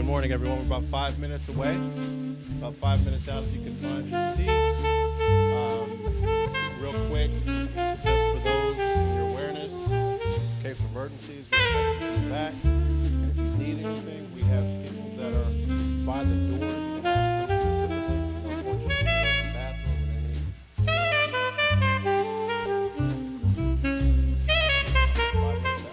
morning, everyone. We're about 5 minutes away. About 5 minutes out, if you can find your seats. Real quick, just for those in your awareness, in case of emergencies, we have extras in the back. And if you need anything, we have people that are by the doors. You can ask them specifically. Unfortunately, in the bathroom and any. 5 minutes out.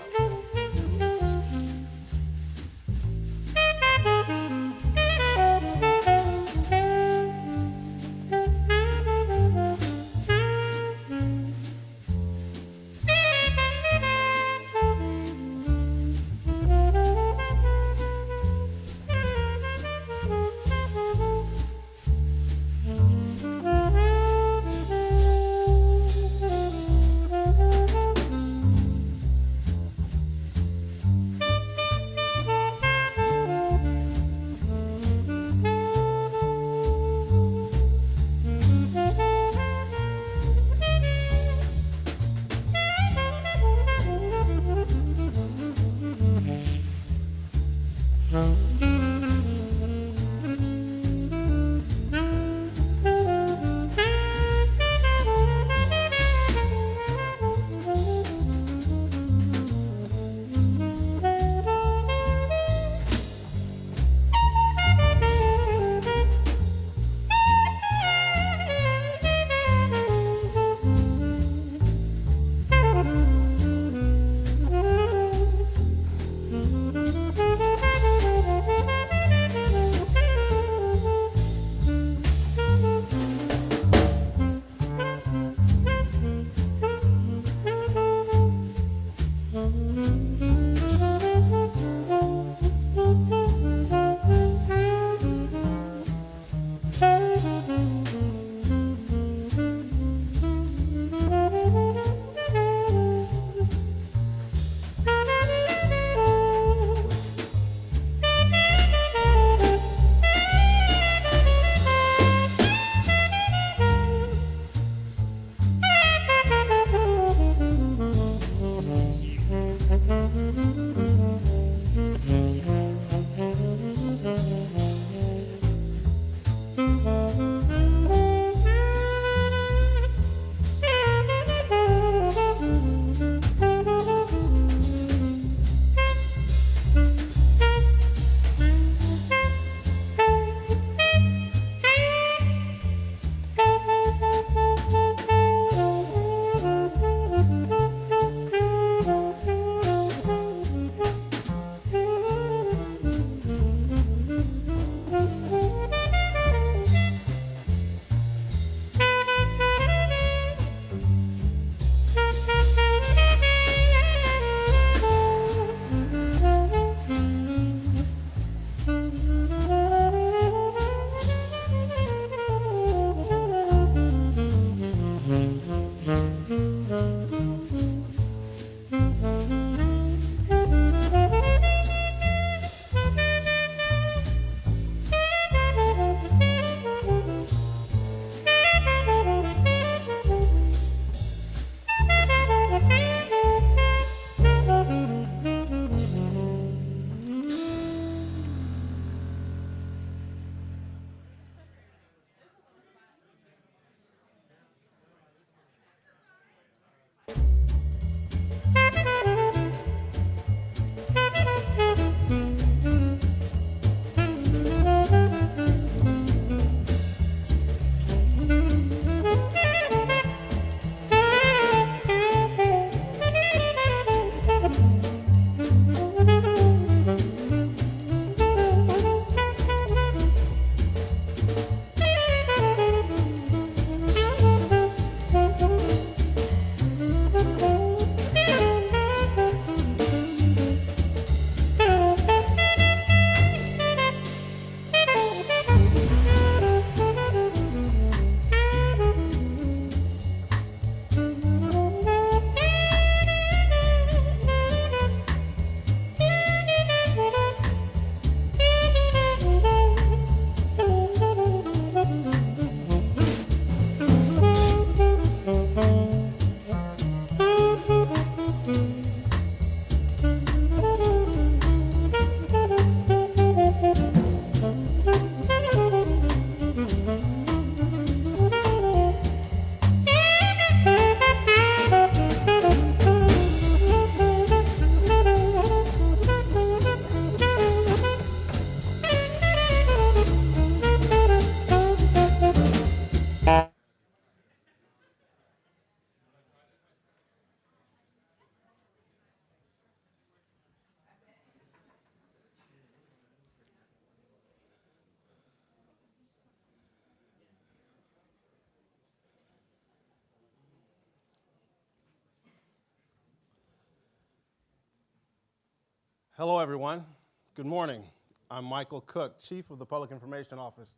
Hello, everyone. Good morning. I'm Michael Cook, Chief of the Public Information Office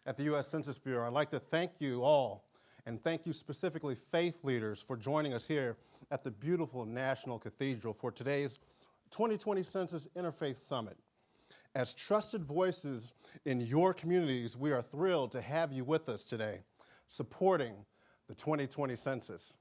at the U.S. Census Bureau. I'd like to thank you all, and thank you specifically faith leaders for joining us here at the beautiful National Cathedral for today's 2020 Census Interfaith Summit. As trusted voices in your communities, we are thrilled to have you with us today, supporting the 2020 census.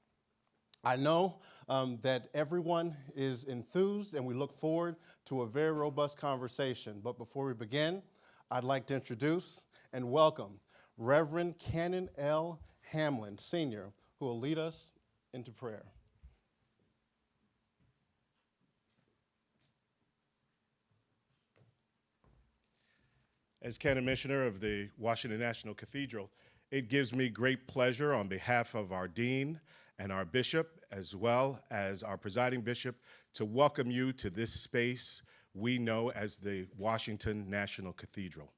I know that everyone is enthused, and we look forward to a very robust conversation. But before we begin, I'd like to introduce and welcome Reverend Canon L. Hamlin, Sr., who will lead us into prayer. As Canon Missioner of the Washington National Cathedral, it gives me great pleasure on behalf of our Dean and our Bishop, as well as our presiding Bishop, to welcome you to this space we know as the Washington National Cathedral.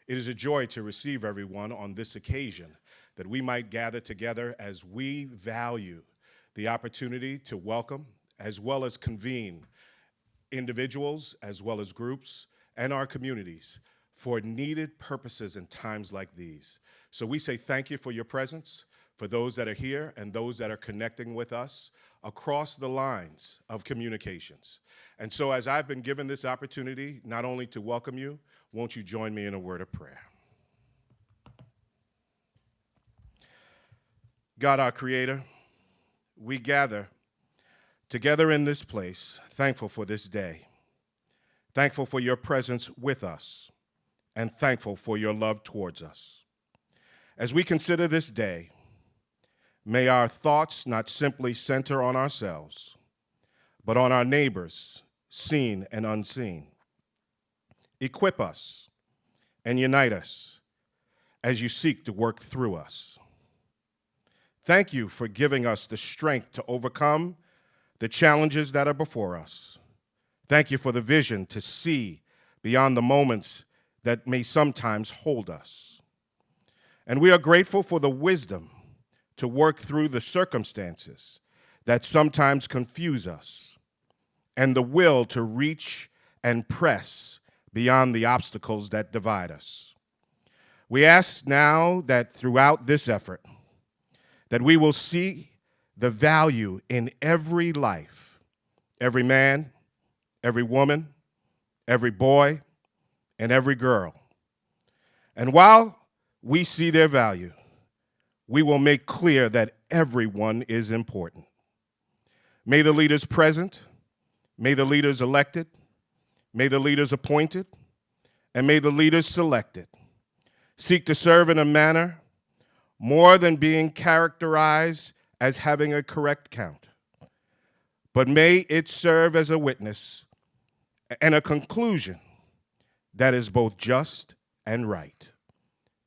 It is a joy to receive everyone on this occasion, that we might gather together as we value the opportunity to welcome, as well as convene, individuals, as well as groups, and our communities for needed purposes in times like these. So we say thank you for your presence, for those that are here and those that are connecting with us across the lines of communications. And so as I've been given this opportunity, not only to welcome you, won't you join me in a word of prayer? God, our Creator, we gather together in this place, thankful for this day, thankful for your presence with us, and thankful for your love towards us. As we consider this day, may our thoughts not simply center on ourselves, but on our neighbors, seen and unseen. Equip us and unite us as you seek to work through us. Thank you for giving us the strength to overcome the challenges that are before us. Thank you for the vision to see beyond the moments that may sometimes hold us. And we are grateful for the wisdom to work through the circumstances that sometimes confuse us, and the will to reach and press beyond the obstacles that divide us. We ask now that throughout this effort, that we will see the value in every life, every man, every woman, every boy, and every girl. And while we see their value, we will make clear that everyone is important. May the leaders present, may the leaders elected, may the leaders appointed, and may the leaders selected seek to serve in a manner more than being characterized as having a correct count, but may it serve as a witness and a conclusion that is both just and right.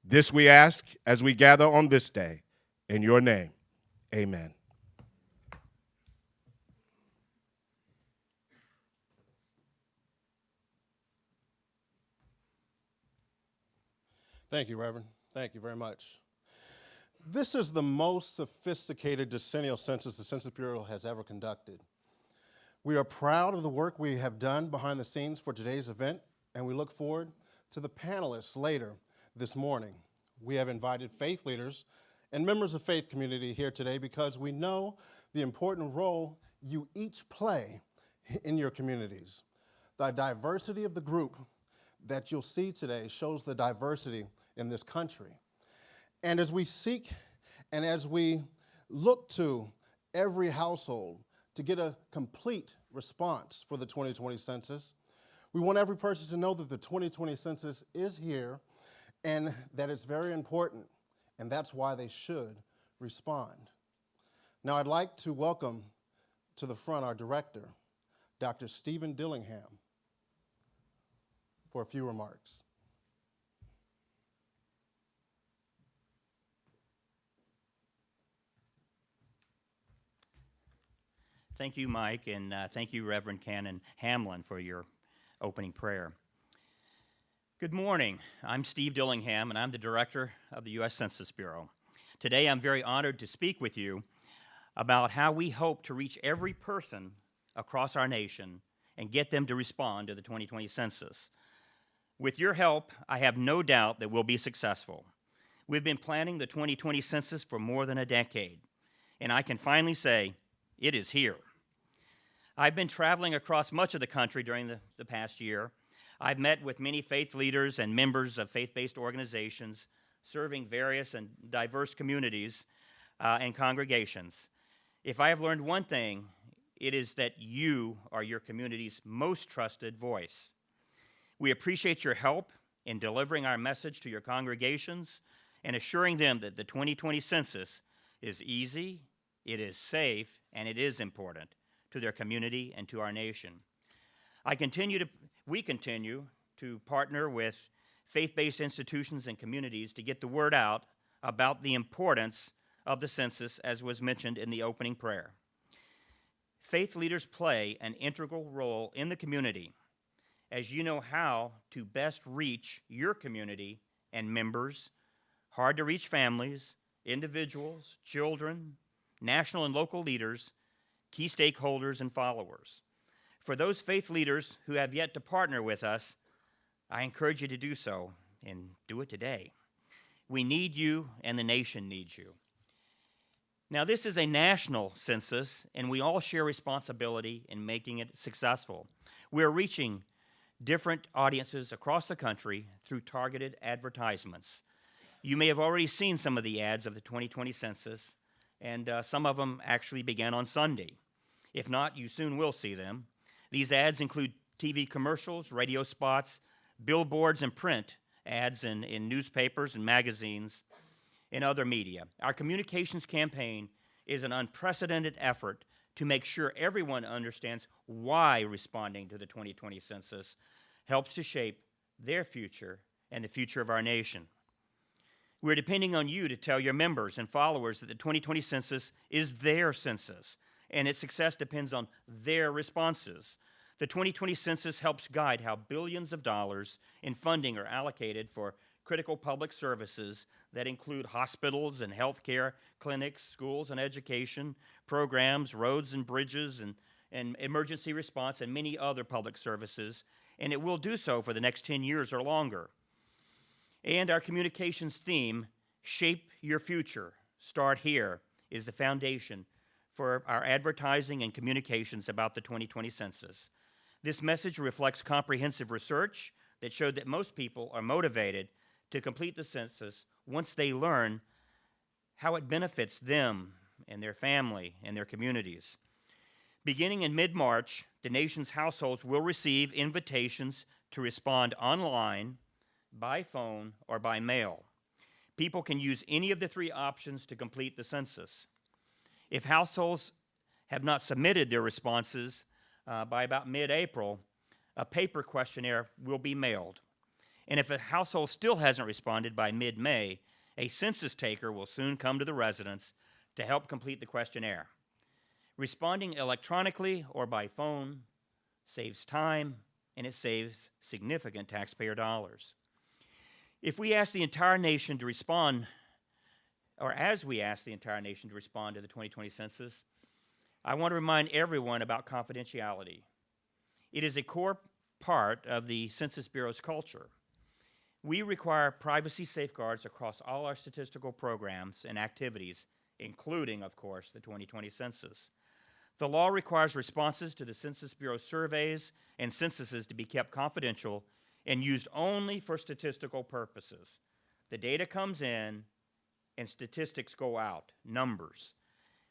This we ask as we gather on this day. In your name, amen. Thank you, Reverend. Thank you very much. This is the most sophisticated decennial census the Census Bureau has ever conducted. We are proud of the work we have done behind the scenes for today's event, and we look forward to the panelists later this morning. We have invited faith leaders and members of faith community here today because we know the important role you each play in your communities. The diversity of the group that you'll see today shows the diversity in this country. And as we seek and as we look to every household to get a complete response for the 2020 census, we want every person to know that the 2020 census is here and that it's very important, and that's why they should respond. Now I'd like to welcome to the front our director, Dr. Stephen Dillingham, for a few remarks. Thank you, Mike, and thank you, Reverend Canon Hamlin, for your opening prayer. Good morning. I'm Steve Dillingham, and I'm the director of the U.S. Census Bureau. Today, I'm very honored to speak with you about how we hope to reach every person across our nation and get them to respond to the 2020 census. With your help, I have no doubt that we'll be successful. We've been planning the 2020 census for more than a decade, and I can finally say it is here. I've been traveling across much of the country during the past year. I've met with many faith leaders and members of faith-based organizations serving various and diverse communities and congregations. If I have learned one thing, it is that you are your community's most trusted voice. We appreciate your help in delivering our message to your congregations and assuring them that the 2020 census is easy, it is safe, and it is important to their community and to our nation. We continue to partner with faith-based institutions and communities to get the word out about the importance of the census, as was mentioned in the opening prayer. Faith leaders play an integral role in the community as you know how to best reach your community and members, hard-to-reach families, individuals, children, national and local leaders, key stakeholders, and followers. For those faith leaders who have yet to partner with us, I encourage you to do so, and do it today. We need you, and the nation needs you. Now, this is a national census, and we all share responsibility in making it successful. We're reaching different audiences across the country through targeted advertisements. You may have already seen some of the ads of the 2020 census, and some of them actually began on Sunday. If not, you soon will see them. These ads include TV commercials, radio spots, billboards, and print ads in newspapers and magazines and other media. Our communications campaign is an unprecedented effort to make sure everyone understands why responding to the 2020 census helps to shape their future and the future of our nation. We're depending on you to tell your members and followers that the 2020 census is their census, and its success depends on their responses. The 2020 census helps guide how billions of dollars in funding are allocated for critical public services that include hospitals and healthcare, clinics, schools and education, programs, roads and bridges, and emergency response, and many other public services, and it will do so for the next 10 years or longer. And our communications theme, Shape Your Future, Start Here, is the foundation for our advertising and communications about the 2020 census. This message reflects comprehensive research that showed that most people are motivated to complete the census once they learn how it benefits them and their family and their communities. Beginning in mid-March, the nation's households will receive invitations to respond online, by phone, or by mail. People can use any of the three options to complete the census. If households have not submitted their responses by about mid-April, a paper questionnaire will be mailed. And if a household still hasn't responded by mid-May, a census taker will soon come to the residence to help complete the questionnaire. Responding electronically or by phone saves time, and it saves significant taxpayer dollars. If we ask the entire nation to respond, or as we ask the entire nation to respond to the 2020 census, I want to remind everyone about confidentiality. It is a core part of the Census Bureau's culture. We require privacy safeguards across all our statistical programs and activities, including, of course, the 2020 census. The law requires responses to the Census Bureau surveys and censuses to be kept confidential and used only for statistical purposes. The data comes in and statistics go out, numbers.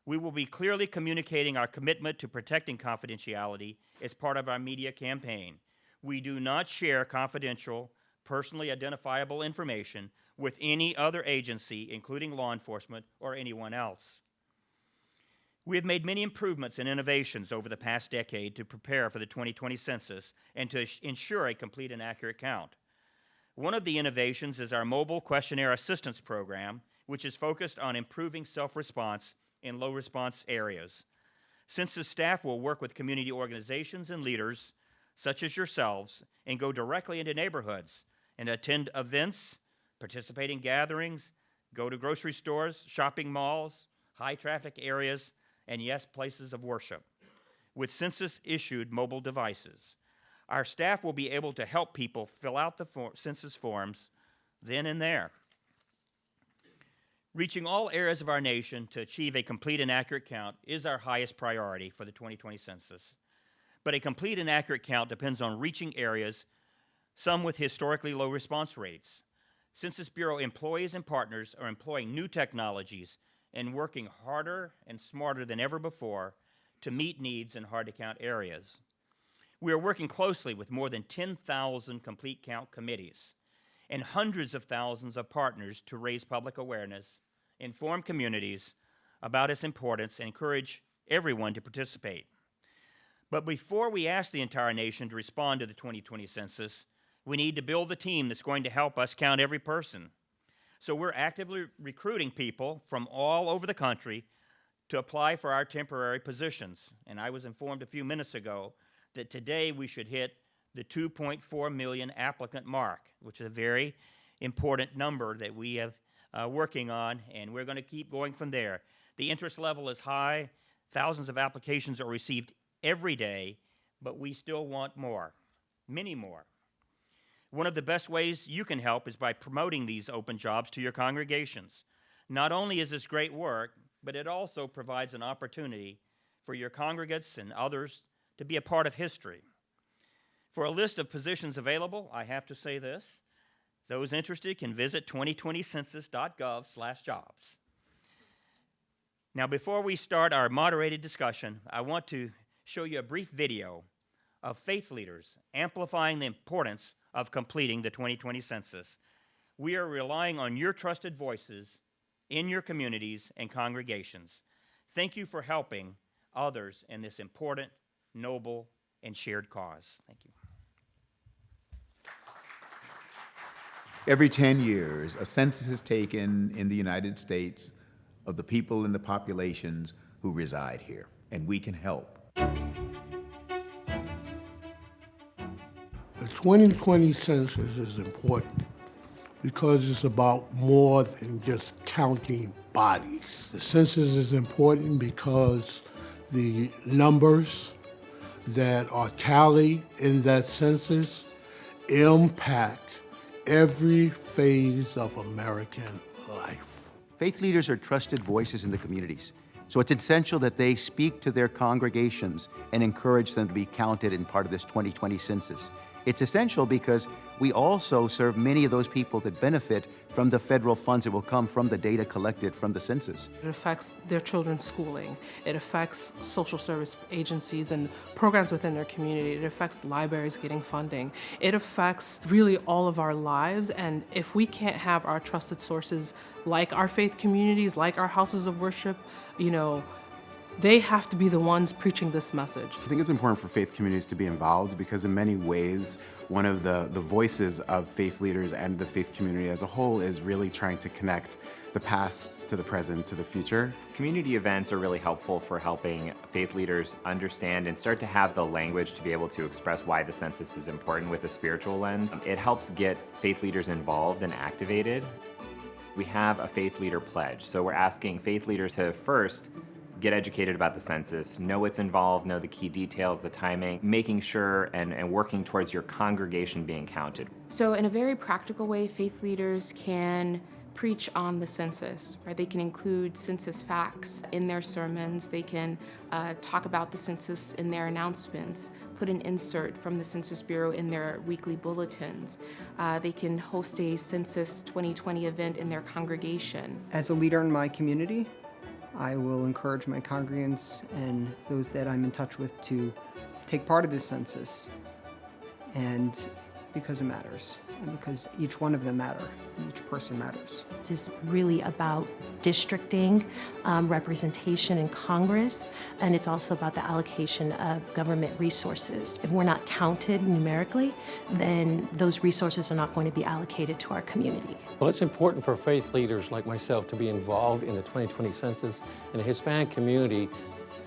We will be clearly communicating our commitment to protecting confidentiality as part of our media campaign. We do not share confidential, personally identifiable information with any other agency, including law enforcement or anyone else. We have made many improvements and innovations over the past decade to prepare for the 2020 census and to ensure a complete and accurate count. One of the innovations is our mobile questionnaire assistance program, which is focused on improving self-response in low-response areas. Census staff will work with community organizations and leaders, such as yourselves, and go directly into neighborhoods and attend events, participate in gatherings, go to grocery stores, shopping malls, high-traffic areas, and yes, places of worship. with census-issued mobile devices. Our staff will be able to help people fill out the census forms then and there. Reaching all areas of our nation to achieve a complete and accurate count is our highest priority for the 2020 census. But a complete and accurate count depends on reaching areas, some with historically low response rates. Census Bureau employees and partners are employing new technologies and working harder and smarter than ever before to meet needs in hard-to-count areas. We are working closely with more than 10,000 complete count committees and hundreds of thousands of partners to raise public awareness, inform communities about its importance, and encourage everyone to participate. But before we ask the entire nation to respond to the 2020 census, we need to build the team that's going to help us count every person. So we're actively recruiting people from all over the country to apply for our temporary positions. And I was informed a few minutes ago that today we should hit the 2.4 million applicant mark, which is a very important number that we have working on, and we're going to keep going from there. The interest level is high. Thousands of applications are received every day, but we still want more, many more. One of the best ways you can help is by promoting these open jobs to your congregations. Not only is this great work, but it also provides an opportunity for your congregants and others to be a part of history. For a list of positions available, I have to say this: those interested can visit 2020census.gov/jobs. Now, before we start our moderated discussion, I want to show you a brief video of faith leaders amplifying the importance of completing the 2020 census. We are relying on your trusted voices in your communities and congregations. Thank you for helping others in this important, noble, and shared cause. Thank you. Every 10 years, a census is taken in the United States of the people and the populations who reside here, and we can help. The 2020 census is important because it's about more than just counting bodies. The census is important because the numbers that are tallied in that census impact every phase of American life. Faith leaders are trusted voices in the communities, so it's essential that they speak to their congregations and encourage them to be counted in part of this 2020 census. It's essential because we also serve many of those people that benefit from the federal funds that will come from the data collected from the census. It affects their children's schooling. It affects social service agencies and programs within their community. It affects libraries getting funding. It affects really all of our lives, and if we can't have our trusted sources like our faith communities, like our houses of worship, they have to be the ones preaching this message. I think it's important for faith communities to be involved because in many ways, one of the voices of faith leaders and the faith community as a whole is really trying to connect the past to the present to the future. Community events are really helpful for helping faith leaders understand and start to have the language to be able to express why the census is important with a spiritual lens. It helps get faith leaders involved and activated. We have a faith leader pledge, so we're asking faith leaders to first get educated about the census, know what's involved, know the key details, the timing, making sure and working towards your congregation being counted. So in a very practical way, faith leaders can preach on the census, right? They can include census facts in their sermons. They can talk about the census in their announcements, put an insert from the Census Bureau in their weekly bulletins. They can host a Census 2020 event in their congregation. As a leader in my community, I will encourage my congregants and those that I'm in touch with to take part of this census, and because it matters, and because each one of them matter, and each person matters. This is really about districting, representation in Congress, and it's also about the allocation of government resources. If we're not counted numerically, then those resources are not going to be allocated to our community. Well, it's important for faith leaders like myself to be involved in the 2020 census, and the Hispanic community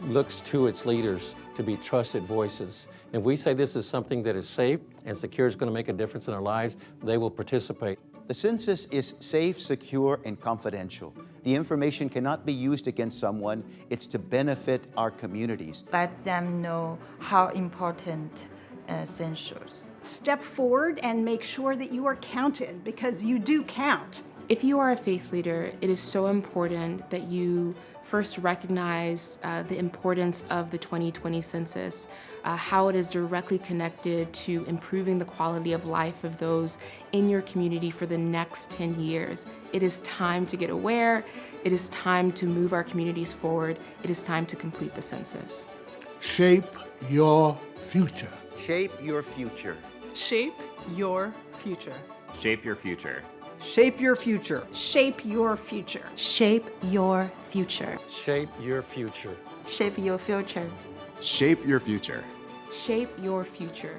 looks to its leaders to be trusted voices. If we say this is something that is safe and secure, is going to make a difference in our lives, they will participate. The census is safe, secure, and confidential. The information cannot be used against someone. It's to benefit our communities. Let them know how important census. Step forward and make sure that you are counted, because you do count. If you are a faith leader, it is so important that you first recognize the importance of the 2020 census, how it is directly connected to improving the quality of life of those in your community for the next 10 years. It is time to get aware. It is time to move our communities forward. It is time to complete the census. Shape your future. Shape your future. Shape your future. Shape your future. Shape your future. Shape your future. Shape your future. Shape your future. Shape your future. Shape your future. Shape your future.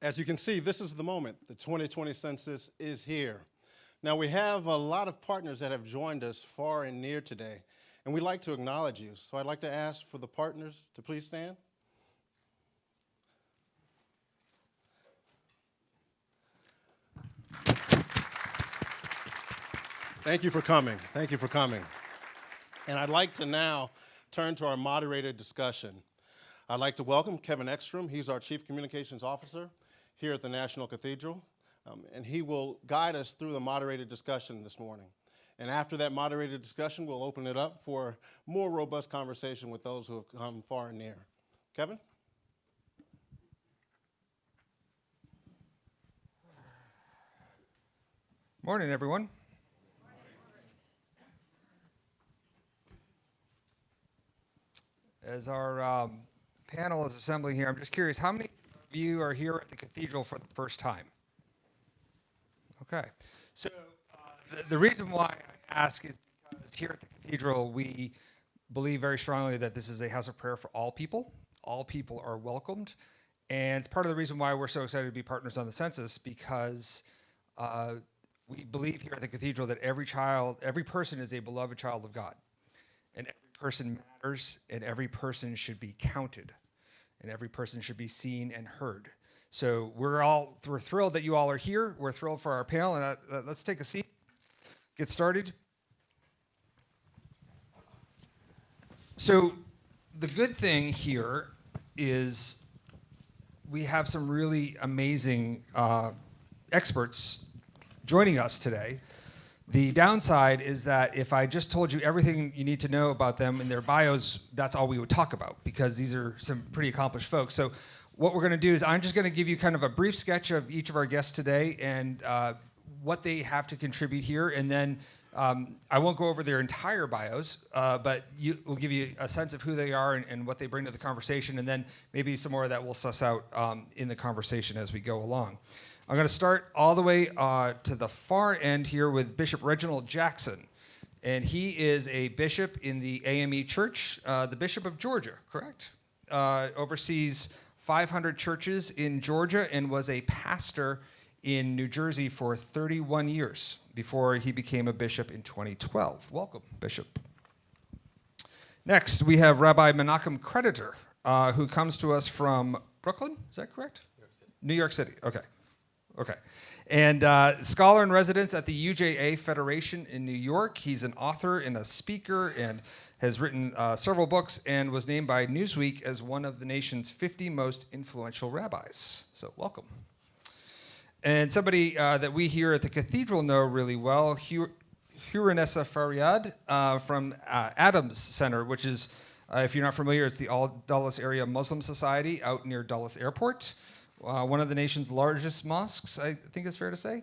As you can see, this is the moment. The 2020 census is here. Now, we have a lot of partners that have joined us far and near today, and we'd like to acknowledge you. So I'd like to ask for the partners to please stand. Thank you for coming. Thank you for coming. And I'd like to now turn to our moderated discussion. I'd like to welcome Kevin Ekstrom. He's our Chief Communications Officer here at the National Cathedral, and he will guide us through the moderated discussion this morning. And after that moderated discussion, we'll open it up for more robust conversation with those who have come far and near. Kevin? Morning, everyone. As our panel is assembling here, I'm just curious, how many of you are here at the cathedral for the first time? Okay. So the reason why I ask is because here at the cathedral, we believe very strongly that this is a house of prayer for all people. All people are welcomed. And it's part of the reason why we're so excited to be partners on the census, because we believe here at the cathedral that every person is a beloved child of God. And every person matters, and every person should be counted, and every person should be seen and heard. So we're thrilled that you all are here. We're thrilled for our panel, and let's take a seat, get started. So the good thing here is we have some really amazing experts joining us today. The downside is that if I just told you everything you need to know about them in their bios, that's all we would talk about, because these are some pretty accomplished folks. So what we're going to do is I'm just going to give you kind of a brief sketch of each of our guests today and what they have to contribute here. And then I won't go over their entire bios, but we'll give you a sense of who they are and what they bring to the conversation. And then maybe some more of that we'll suss out in the conversation as we go along. I'm going to start all the way to the far end here with Bishop Reginald Jackson. And he is a bishop in the AME Church, the Bishop of Georgia, correct? Oversees 500 churches in Georgia and was a pastor in New Jersey for 31 years before he became a bishop in 2012. Welcome, Bishop. Next, we have Rabbi Menachem Creditor, who comes to us from Brooklyn, is that correct? New York City, okay. Okay. And scholar in residence at the UJA Federation in New York. He's an author and a speaker and has written several books and was named by Newsweek as one of the nation's 50 most influential rabbis. So welcome. And somebody that we here at the cathedral know really well, Huranessa Faryad from Adams Center, which is, if you're not familiar, it's the All Dulles Area Muslim Society out near Dulles Airport. One of the nation's largest mosques, I think it's fair to say.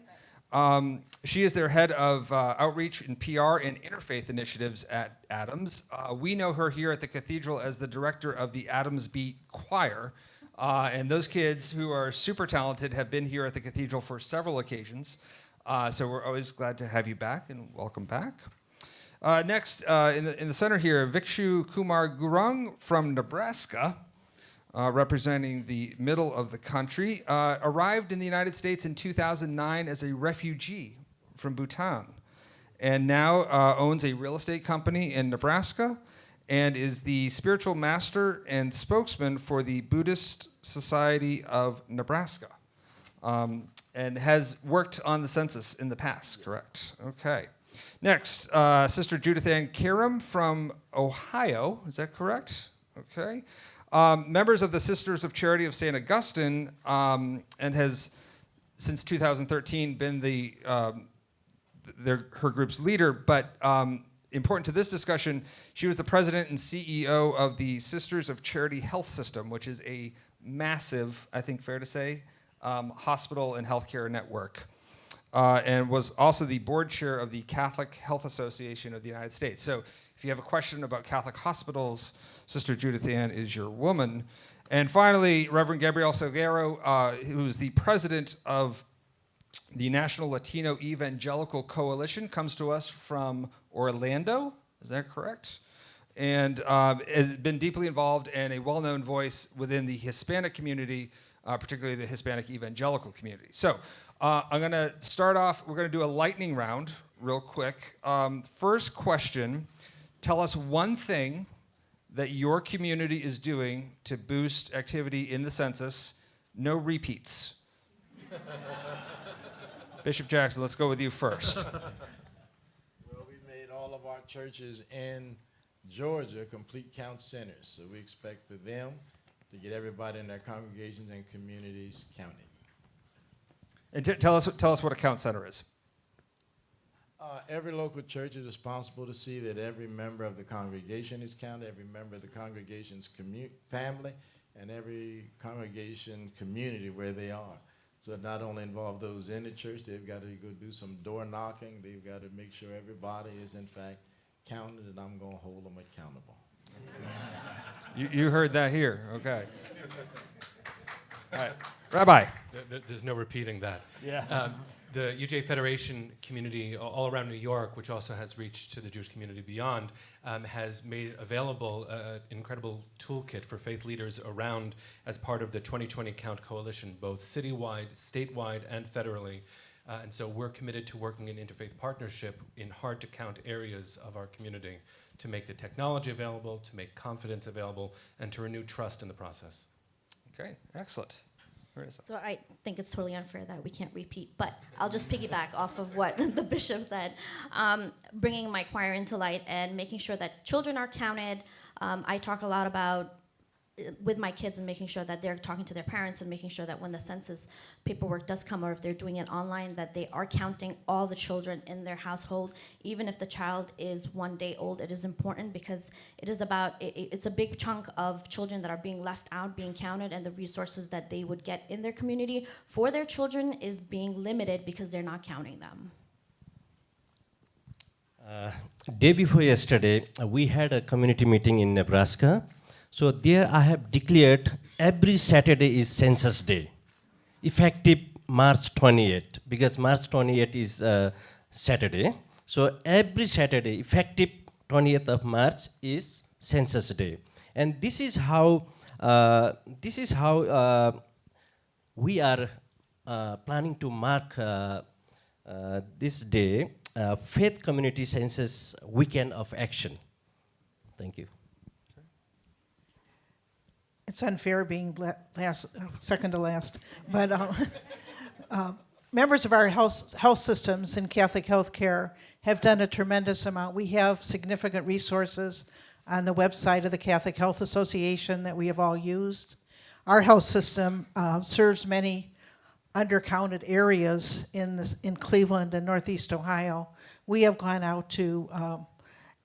She is their head of outreach and PR and interfaith initiatives at Adams. We know her here at the cathedral as the director of the Adams Beat Choir, And those kids who are super talented have been here at the cathedral for several occasions. So we're always glad to have you back, and welcome back. Next, in the center here, Vic Shu Kumar Gong from Nebraska, representing the middle of the country, arrived in the United States in 2009 as a refugee from Bhutan, and now owns a real estate company in Nebraska, and is the spiritual master and spokesman for the Buddhist Society of Nebraska, and has worked on the census in the past, correct? Okay. Next, Sister Judith Ann Kiram from Ohio, is that correct? Okay. Members of the Sisters of Charity of St. Augustine, and has, since 2013, been her group's leader, but important to this discussion, she was the president and CEO of the Sisters of Charity Health System, which is a massive, I think fair to say, hospital and healthcare network, and was also the board chair of the Catholic Health Association of the United States. So if you have a question about Catholic hospitals, Sister Judith Ann is your woman. And finally, Reverend Gabriel Cigarro, who is the president of the National Latino Evangelical Coalition, comes to us from Orlando, is that correct? And has been deeply involved and a well-known voice within the Hispanic community, particularly the Hispanic evangelical community. So I'm gonna start off, we're gonna do a lightning round real quick. First question, tell us one thing that your community is doing to boost activity in the census. No repeats. Bishop Jackson, let's go with you first. Well, we made all of our churches in Georgia complete count centers, so we expect for them to get everybody in their congregations and communities counted. And tell us what a count center is. Every local church is responsible to see that every member of the congregation is counted, every member of the congregation's family, and every congregation community where they are. So it not only involves those in the church, they've got to go do some door knocking, they've got to make sure everybody is in fact counted, and I'm going to hold them accountable. You heard that here, okay. All right, Rabbi. There's no repeating that. Yeah. The UJ Federation community all around New York, which also has reached to the Jewish community beyond, has made available an incredible toolkit for faith leaders around as part of the 2020 Count Coalition, both citywide, statewide, and federally. And so we're committed to working in interfaith partnership in hard-to-count areas of our community to make the technology available, to make confidence available, and to renew trust in the process. Okay, excellent. So I think it's totally unfair that we can't repeat, but I'll just piggyback off of what the bishop said. Bringing my choir into light and making sure that children are counted. I talk a lot about with my kids and making sure that they're talking to their parents and making sure that when the census paperwork does come, or if they're doing it online, that they are counting all the children in their household. Even if the child is 1 day old, it is important because it is about, it's a big chunk of children that are being left out, being counted, and the resources that they would get in their community for their children is being limited because they're not counting them. Day before yesterday, we had a community meeting in Nebraska. So there I have declared every Saturday is Census Day, effective March 28th, because March 28th is Saturday. So every Saturday, effective 20th of March is Census Day. And this is how we are planning to mark this day, Faith Community Census Weekend of Action. Thank you. It's unfair being second to last, but members of our health systems in Catholic healthcare have done a tremendous amount. We have significant resources on the website of the Catholic Health Association that we have all used. Our health system serves many undercounted areas in Cleveland and Northeast Ohio. We have gone out to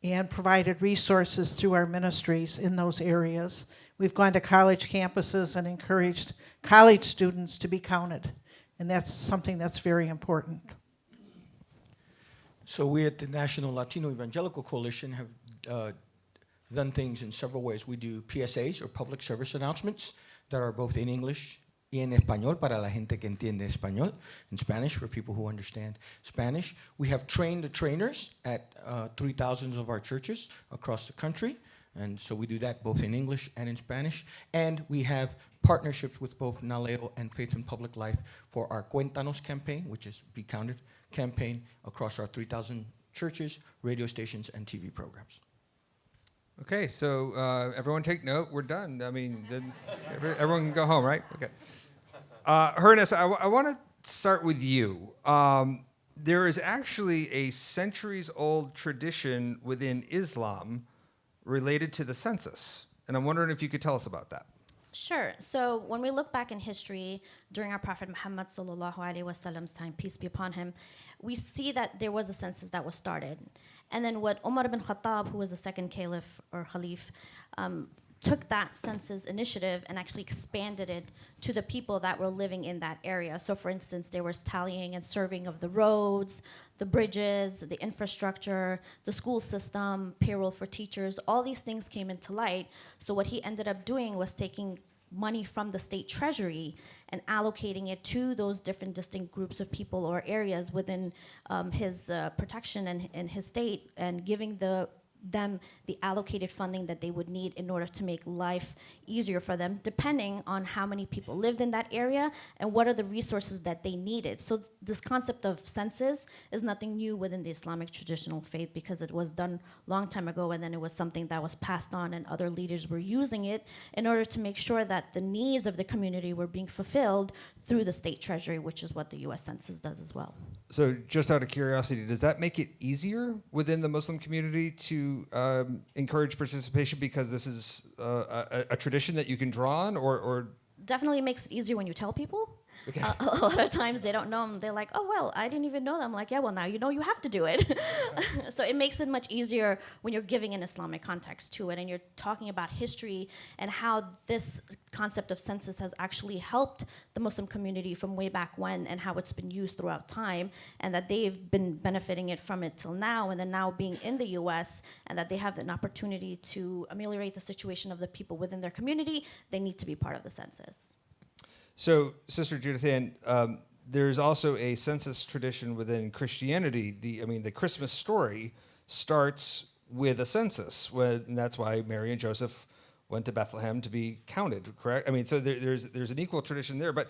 and provided resources through our ministries in those areas. We've gone to college campuses and encouraged college students to be counted, and that's something that's very important. So we at the National Latino Evangelical Coalition have done things in several ways. We do PSAs, or public service announcements, that are both in English y en español para la gente que entiende español, in Spanish for people who understand Spanish. We have trained the trainers at 3,000 of our churches across the country, and so we do that both in English and in Spanish. And we have partnerships with both NALEO and Faith in Public Life for our Cuéntanos campaign, which is Be Counted campaign across our 3,000 churches, radio stations, and TV programs. Okay, so everyone take note. We're done. I mean, everyone can go home, right? Okay. Ernest, I want to start with you. There is actually a centuries-old tradition within Islam related to the census, and I'm wondering if you could tell us about that. Sure. So when we look back in history, during our Prophet Muhammad sallallahu alaihi wasallam's time, peace be upon him, we see that there was a census that was started. And then what Umar ibn Khattab, who was the second caliph or khalif, took that census initiative and actually expanded it to the people that were living in that area. So for instance, there was tallying and surveying of the roads, the bridges, the infrastructure, the school system, payroll for teachers, all these things came into light. So what he ended up doing was taking money from the state treasury and allocating it to those different distinct groups of people or areas within his protection and his state, and giving them the allocated funding that they would need in order to make life easier for them, depending on how many people lived in that area and what are the resources that they needed. So this concept of census is nothing new within the Islamic traditional faith, because it was done a long time ago, and then it was something that was passed on, and other leaders were using it in order to make sure that the needs of the community were being fulfilled through the state treasury, which is what the US Census does as well. So just out of curiosity, does that make it easier within the Muslim community to encourage participation because this is a tradition that you can draw on, or? Definitely makes it easier when you tell people. Okay. A lot of times they don't know them. They're like, oh, well, I didn't even know them. I'm like, yeah, well, now you know you have to do it. So it makes it much easier when you're giving an Islamic context to it, and you're talking about history and how this concept of census has actually helped the Muslim community from way back when, and how it's been used throughout time, and that they've been benefiting it from it till now, and then now being in the US, and that they have an opportunity to ameliorate the situation of the people within their community. They need to be part of the census. So, Sister Judith Ann, there's also a census tradition within Christianity. The Christmas story starts with a census, and that's why Mary and Joseph went to Bethlehem to be counted, correct? I mean, so there's an equal tradition there, but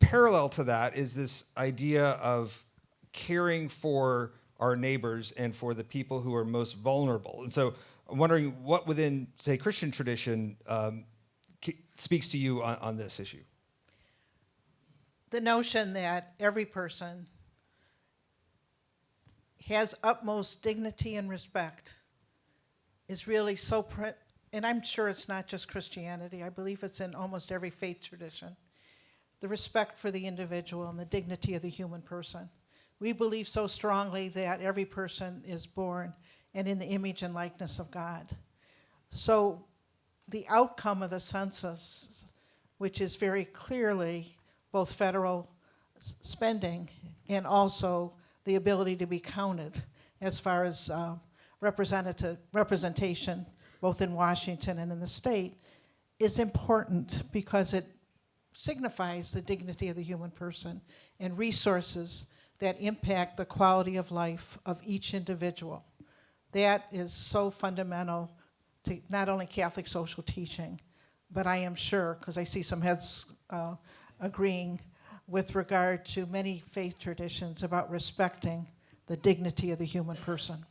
parallel to that is this idea of caring for our neighbors and for the people who are most vulnerable. And so I'm wondering what within, say, Christian tradition speaks to you on this issue. The notion that every person has utmost dignity and respect is really so, and I'm sure it's not just Christianity, I believe it's in almost every faith tradition. The respect for the individual and the dignity of the human person. We believe so strongly that every person is born and in the image and likeness of God. So the outcome of the census, which is very clearly both federal spending and also the ability to be counted as far as representation, both in Washington and in the state, is important because it signifies the dignity of the human person and resources that impact the quality of life of each individual. That is so fundamental to not only Catholic social teaching, but I am sure, because I see some heads agreeing with regard to many faith traditions about respecting the dignity of the human person.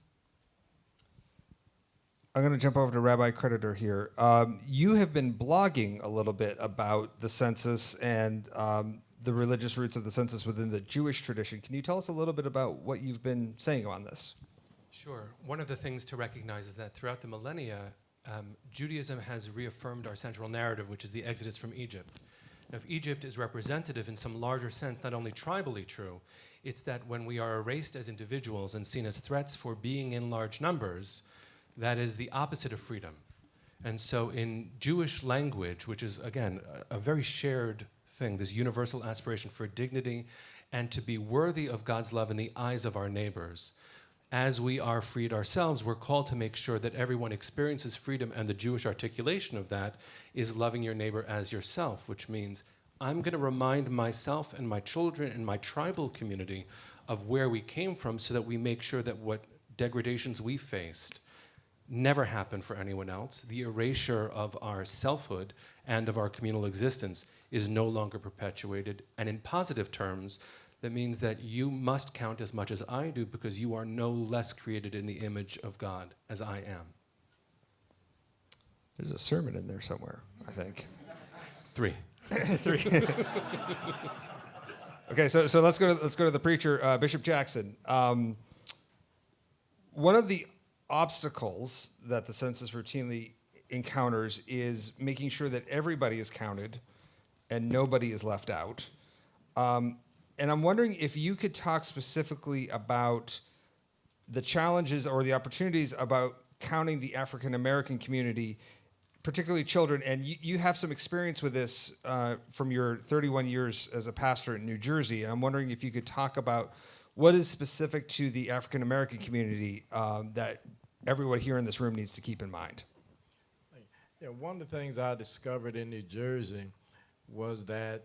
I'm going to jump over to Rabbi Creditor here. You have been blogging a little bit about the census and the religious roots of the census within the Jewish tradition. Can you tell us a little bit about what you've been saying on this? Sure. One of the things to recognize is that throughout the millennia, Judaism has reaffirmed our central narrative, which is the exodus from Egypt. Now, if Egypt is representative in some larger sense, not only tribally true, it's that when we are erased as individuals and seen as threats for being in large numbers, that is the opposite of freedom. And so in Jewish language, which is, again, a very shared thing, this universal aspiration for dignity and to be worthy of God's love in the eyes of our neighbors, as we are freed ourselves, we're called to make sure that everyone experiences freedom, and the Jewish articulation of that is loving your neighbor as yourself, which means I'm going to remind myself and my children and my tribal community of where we came from so that we make sure that what degradations we faced never happen for anyone else. The erasure of our selfhood and of our communal existence is no longer perpetuated. And in positive terms, that means that you must count as much as I do because you are no less created in the image of God as I am. There's a sermon in there somewhere, I think. 3. 3. Okay, so let's go to the preacher, Bishop Jackson. One of the obstacles that the census routinely encounters is making sure that everybody is counted and nobody is left out. And I'm wondering if you could talk specifically about the challenges or the opportunities about counting the African American community, particularly children. And you have some experience with this from your 31 years as a pastor in New Jersey. And I'm wondering if you could talk about what is specific to the African American community that everyone here in this room needs to keep in mind. Yeah, one of the things I discovered in New Jersey was that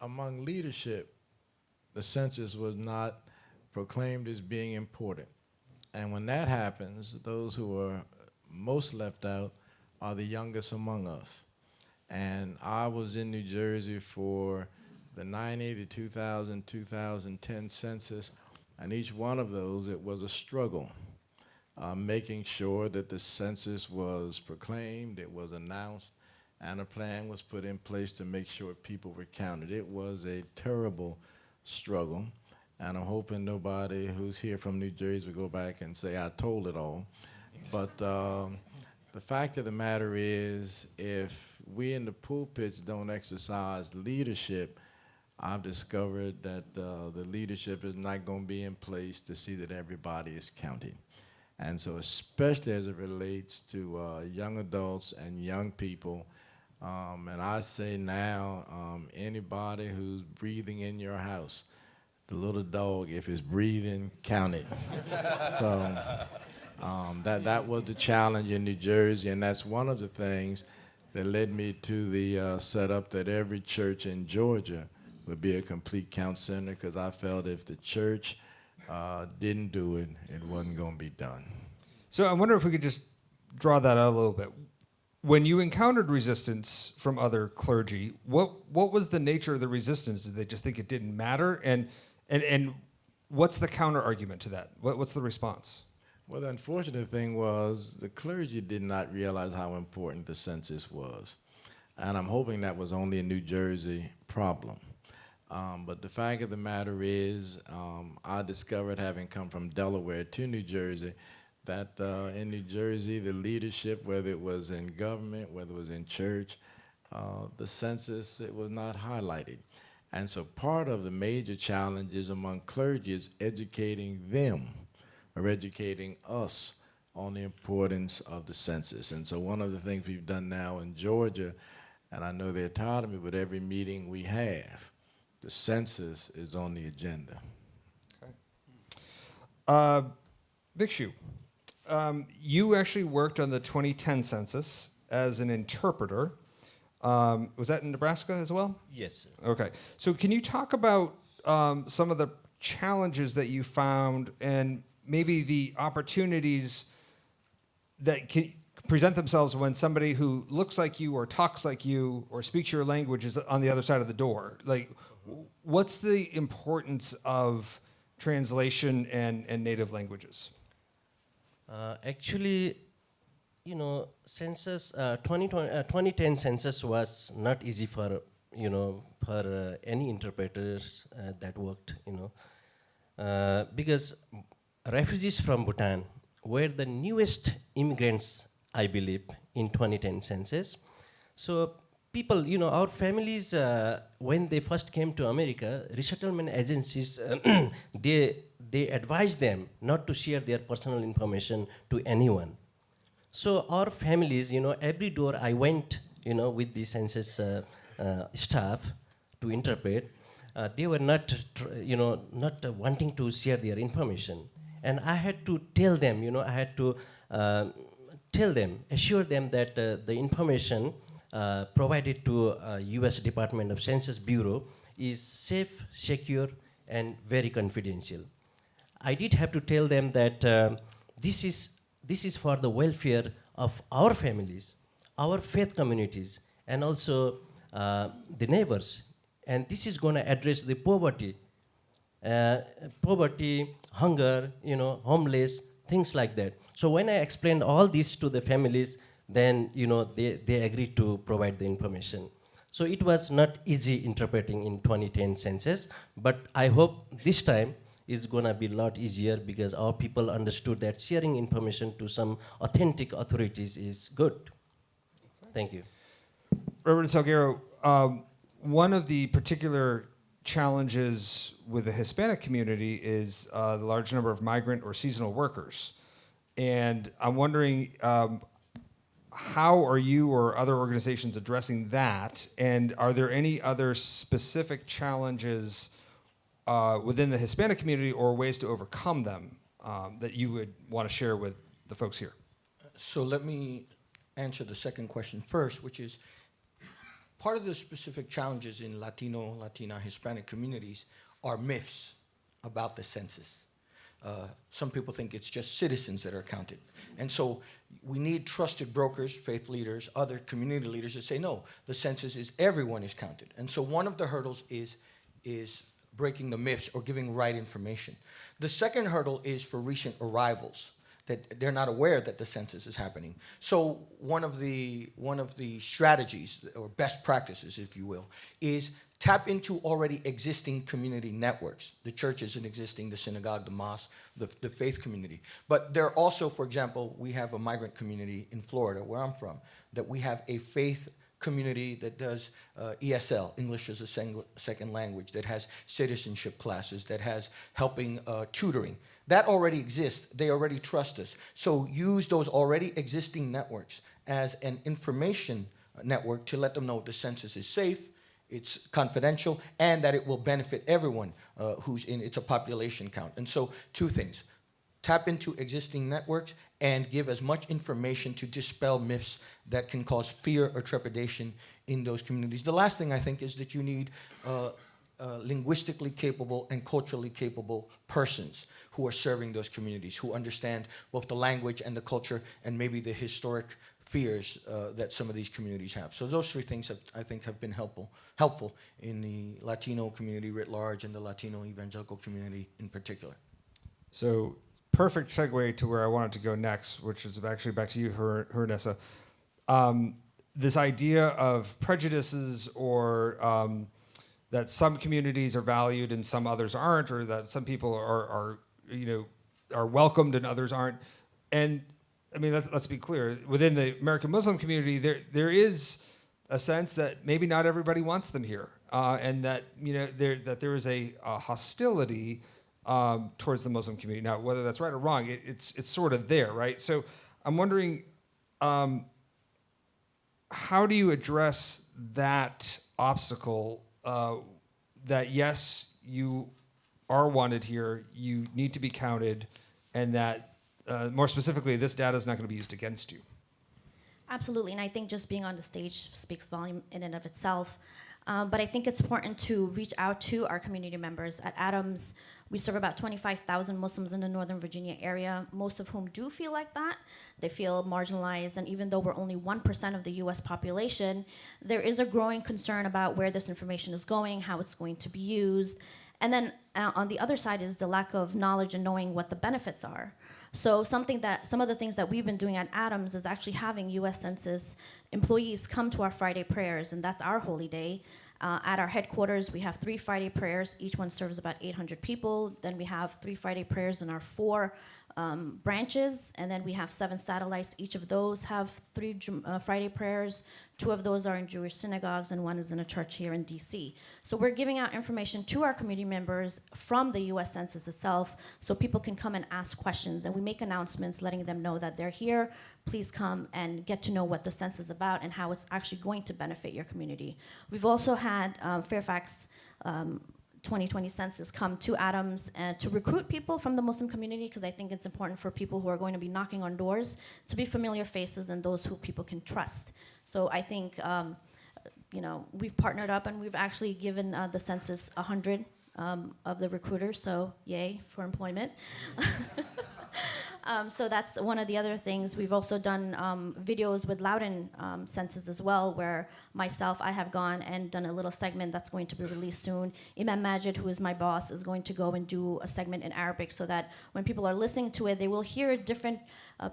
among leadership, the census was not proclaimed as being important. And when that happens, those who are most left out are the youngest among us. And I was in New Jersey for the 1990, 2000, 2010 census, and each one of those, it was a struggle, making sure that the census was proclaimed, it was announced, and a plan was put in place to make sure people were counted. It was a terrible struggle, and I'm hoping nobody who's here from New Jersey will go back and say, I told it all. But the fact of the matter is, if we in the pulpits don't exercise leadership, I've discovered that the leadership is not going to be in place to see that everybody is counted. And so especially as it relates to young adults and young people, and I say now, anybody who's breathing in your house, the little dog, if it's breathing, count it. So that was the challenge in New Jersey, and that's one of the things that led me to the setup that every church in Georgia would be a complete count center, because I felt if the church didn't do it, it wasn't going to be done. So I wonder if we could just draw that out a little bit. When you encountered resistance from other clergy, what was the nature of the resistance? Did they just think it didn't matter? And what's the counter argument to that? What's the response? Well, the unfortunate thing was the clergy did not realize how important the census was. And I'm hoping that was only a New Jersey problem. But the fact of the matter is, I discovered, having come from Delaware to New Jersey, that in New Jersey, the leadership, whether it was in government, whether it was in church, the census, it was not highlighted. And so part of the major challenges among clergy is educating them, or educating us, on the importance of the census. And so one of the things we've done now in Georgia, and I know they're tired of me, but every meeting we have, the census is on the agenda. Okay. Vic Shu, you actually worked on the 2010 census as an interpreter. Was that in Nebraska as well? Yes, sir. Okay. So can you talk about some of the challenges that you found and maybe the opportunities that can present themselves when somebody who looks like you or talks like you or speaks your language is on the other side of the door? Like, what's the importance of translation and native languages? Actually, census 2010 census was not easy for any interpreters that worked, because refugees from Bhutan were the newest immigrants, I believe, in 2010 census. So people, our families, when they first came to America, resettlement agencies, they advised them not to share their personal information to anyone. So our families, every door I went, with the census staff to interpret, they were not wanting to share their information. And I had to tell them, I had to tell them, assure them that the information provided to U.S. Department of Census Bureau is safe, secure, and very confidential. I did have to tell them that this is for the welfare of our families, our faith communities, and also the neighbors. And this is going to address the poverty, hunger, homeless, things like that. So when I explained all this to the families, then they agreed to provide the information. So it was not easy interpreting in 2010 census, but I hope this time is going to be a lot easier because our people understood that sharing information to some authentic authorities is good. Thank you. Reverend Cigarro, one of the particular challenges with the Hispanic community is the large number of migrant or seasonal workers. And I'm wondering, how are you or other organizations addressing that? And are there any other specific challenges within the Hispanic community or ways to overcome them that you would want to share with the folks here? So let me answer the second question first, which is part of the specific challenges in Latino, Latina, Hispanic communities are myths about the census. Some people think it's just citizens that are counted. And so we need trusted brokers, faith leaders, other community leaders that say, no, the census is everyone is counted. And so one of the hurdles is breaking the myths or giving right information. The second hurdle is for recent arrivals, that they're not aware that the census is happening. So one of the strategies, or best practices, if you will, is tap into already existing community networks. The church is existing, the synagogue, the mosque, the faith community. But there are also, for example, we have a migrant community in Florida, where I'm from, that we have a faith community that does ESL, English as a second language, that has citizenship classes, that has helping tutoring. That already exists. They already trust us. So use those already existing networks as an information network to let them know the census is safe, it's confidential, and that it will benefit everyone who's in. It's a population count. And so two things. Tap into existing networks and give as much information to dispel myths that can cause fear or trepidation in those communities. The last thing I think is that you need linguistically capable and culturally capable persons who are serving those communities, who understand both the language and the culture and maybe the historic fears that some of these communities have. So those three things I think have been helpful in the Latino community writ large and the Latino evangelical community in particular. So perfect segue to where I wanted to go next, which is actually back to you, Hernessa. This idea of prejudices or that some communities are valued and some others aren't, or that some people are welcomed and others aren't. And I mean, let's be clear. Within the American Muslim community, there is a sense that maybe not everybody wants them here, and that there is a hostility towards the Muslim community. Now, whether that's right or wrong, it's sort of there, right? So I'm wondering, how do you address that obstacle? That yes, you are wanted here, you need to be counted, and that more specifically, this data is not going to be used against you. Absolutely, and I think just being on the stage speaks volume in and of itself. But I think it's important to reach out to our community members. At Adams, we serve about 25,000 Muslims in the Northern Virginia area, most of whom do feel like that. They feel marginalized, and even though we're only 1% of the US population, there is a growing concern about where this information is going, how it's going to be used. And then on the other side is the lack of knowledge and knowing what the benefits are. So some of the things that we've been doing at Adams is actually having US Census employees come to our Friday prayers, and that's our holy day. At our headquarters, we have 3 Friday prayers. Each one serves about 800 people. Then we have 3 Friday prayers in our 4 branches, and then we have 7 satellites. Each of those have 3 Friday prayers. 2 of those are in Jewish synagogues, and 1 is in a church here in D.C. So we're giving out information to our community members from the U.S. Census itself, so people can come and ask questions, and we make announcements letting them know that they're here. Please come and get to know what the census is about and how it's actually going to benefit your community. We've also had Fairfax 2020 census come to Adams and to recruit people from the Muslim community, because I think it's important for people who are going to be knocking on doors to be familiar faces and those who people can trust. So I think we've partnered up and we've actually given the census 100 of the recruiters, so yay for employment. So that's one of the other things. We've also done videos with Loudoun census as well, where I have gone and done a little segment that's going to be released soon. Imam Majid, who is my boss, is going to go and do a segment in Arabic so that when people are listening to it, they will hear different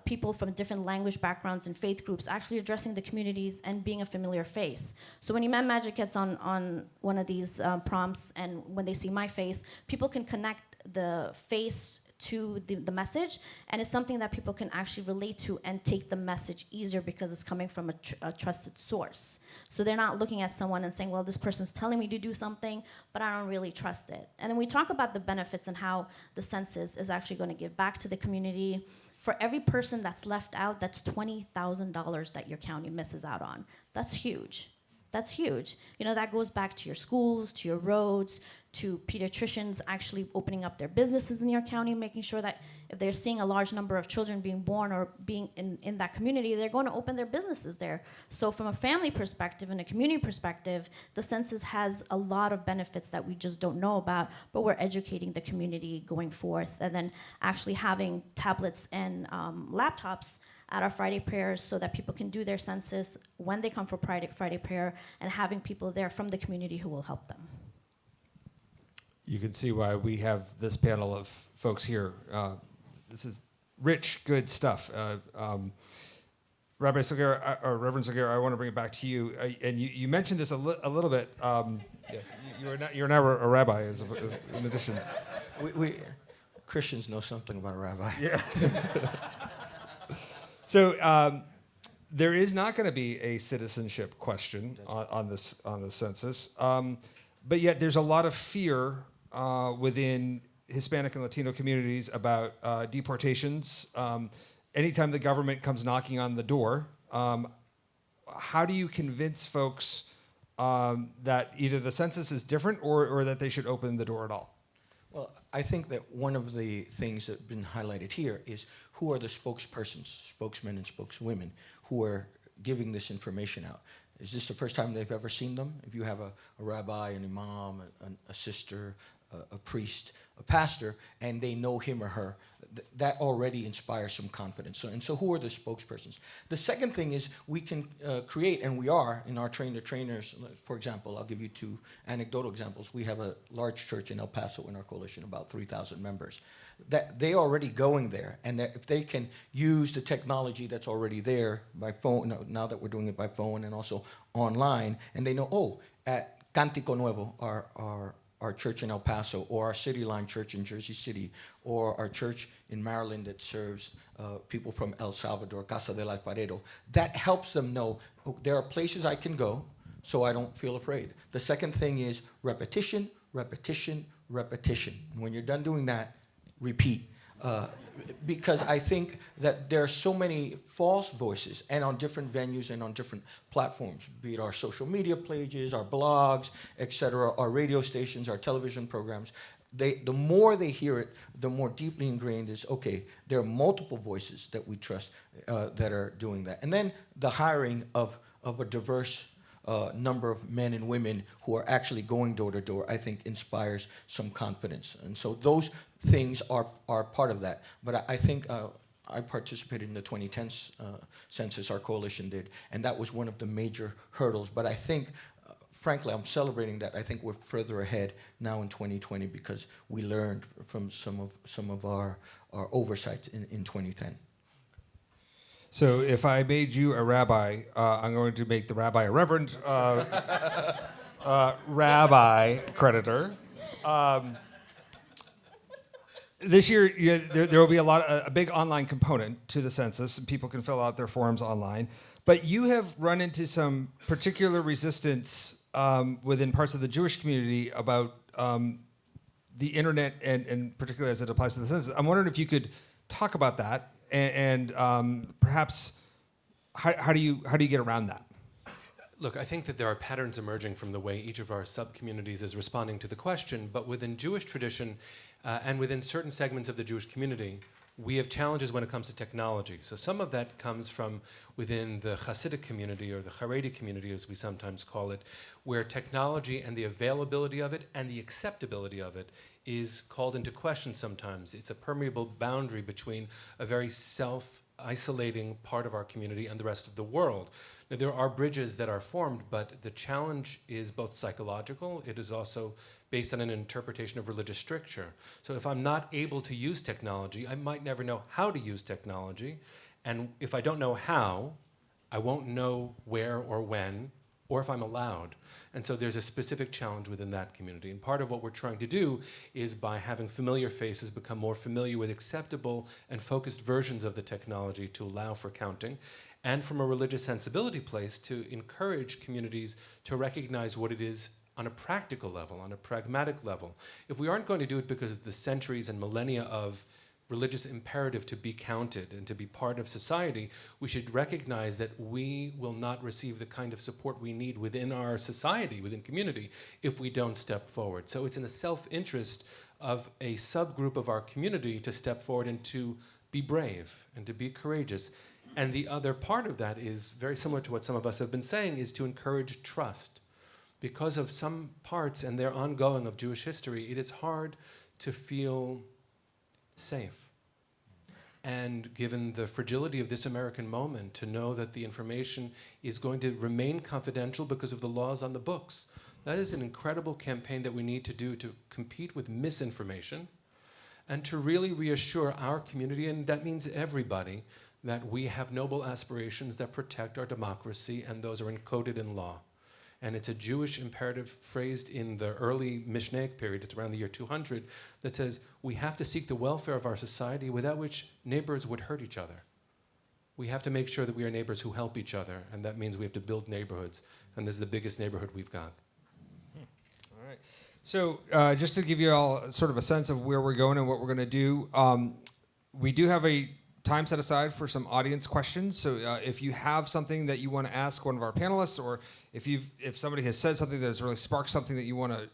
people from different language backgrounds and faith groups actually addressing the communities and being a familiar face. So when Imam Majid gets on one of these prompts and when they see my face, people can connect the face to the message, and it's something that people can actually relate to and take the message easier because it's coming from a trusted source. So they're not looking at someone and saying, well, this person's telling me to do something, but I don't really trust it. And then we talk about the benefits and how the census is actually going to give back to the community. For every person that's left out, that's $20,000 that your county misses out on. That's huge. That's huge. That goes back to your schools, to your roads, to pediatricians actually opening up their businesses in your county, making sure that if they're seeing a large number of children being born or being in that community, they're going to open their businesses there. So from a family perspective and a community perspective, the census has a lot of benefits that we just don't know about, but we're educating the community going forth, and then actually having tablets and laptops at our Friday prayers so that people can do their census when they come for Friday prayer, and having people there from the community who will help them. You can see why we have this panel of folks here. This is rich, good stuff. Rabbi Cigarro, or Reverend Cigarro, I want to bring it back to you. And you mentioned this a little bit. Yes, you're now a rabbi, in addition. We Christians know something about a rabbi. Yeah. So there is not going to be a citizenship question on the census, but yet there's a lot of fear within Hispanic and Latino communities about deportations. Anytime the government comes knocking on the door, how do you convince folks that either the census is different or that they should open the door at all? Well, I think that one of the things that have been highlighted here is who are the spokespersons, spokesmen and spokeswomen, who are giving this information out. Is this the first time they've ever seen them? If you have a rabbi, an imam, a sister, a priest, a pastor, and they know him or her, that already inspires some confidence. So who are the spokespersons? The second thing is we can create, and we are in our train-the-trainers. For example, I'll give you two anecdotal examples. We have a large church in El Paso in our coalition, about 3,000 members. That they're already going there, and that if they can use the technology that's already there by phone, now that we're doing it by phone and also online, and they know, at Cántico Nuevo, our church in El Paso, or our City Line Church in Jersey City, or our church in Maryland that serves people from El Salvador, Casa del Alfarero, that helps them know there are places I can go so I don't feel afraid. The second thing is repetition, repetition, repetition. And when you're done doing that, repeat. Because I think that there are so many false voices, and on different venues and on different platforms, be it our social media pages, our blogs, etc., our radio stations, our television programs. The more they hear it, the more deeply ingrained is, okay, there are multiple voices that we trust that are doing that. And then the hiring of a diverse number of men and women who are actually going door to door, I think inspires some confidence. And so those things are part of that. But I think I participated in the 2010 census, our coalition did, and that was one of the major hurdles. But I think, frankly, I'm celebrating that. I think we're further ahead now in 2020 because we learned from some of our oversights in 2010. So if I made you a rabbi, I'm going to make the rabbi a reverend rabbi creditor. This year, there will be a big online component to the census, and people can fill out their forms online. But you have run into some particular resistance within parts of the Jewish community about the internet, and particularly as it applies to the census. I'm wondering if you could talk about that, and perhaps how do you get around that? Look, I think that there are patterns emerging from the way each of our sub-communities is responding to the question, but within Jewish tradition and within certain segments of the Jewish community, we have challenges when it comes to technology. So some of that comes from within the Hasidic community, or the Haredi community as we sometimes call it, where technology and the availability of it and the acceptability of it is called into question sometimes. It's a permeable boundary between a very self-isolating part of our community and the rest of the world. Now, there are bridges that are formed, but the challenge is both psychological. It is also based on an interpretation of religious stricture. So if I'm not able to use technology, I might never know how to use technology. And if I don't know how, I won't know where or when, or if I'm allowed. And so there's a specific challenge within that community. And part of what we're trying to do is, by having familiar faces, become more familiar with acceptable and focused versions of the technology to allow for counting. And from a religious sensibility place, to encourage communities to recognize what it is on a practical level, on a pragmatic level. If we aren't going to do it because of the centuries and millennia of religious imperative to be counted and to be part of society, we should recognize that we will not receive the kind of support we need within our society, within community, if we don't step forward. So it's in the self-interest of a subgroup of our community to step forward and to be brave and to be courageous. And the other part of that is very similar to what some of us have been saying, is to encourage trust. Because of some parts and their ongoing of Jewish history, it is hard to feel safe. And given the fragility of this American moment, to know that the information is going to remain confidential because of the laws on the books. That is an incredible campaign that we need to do to compete with misinformation and to really reassure our community, and that means everybody, that we have noble aspirations that protect our democracy, and those are encoded in law. And it's a Jewish imperative phrased in the early Mishnaic period, it's around the year 200, that says we have to seek the welfare of our society, without which neighbors would hurt each other. We have to make sure that we are neighbors who help each other, and that means we have to build neighborhoods, and this is the biggest neighborhood we've got. All right. So just to give you all sort of a sense of where we're going and what we're going to do, we do have a time set aside for some audience questions. So if you have something that you want to ask one of our panelists, or if somebody has said something that has really sparked something that you want to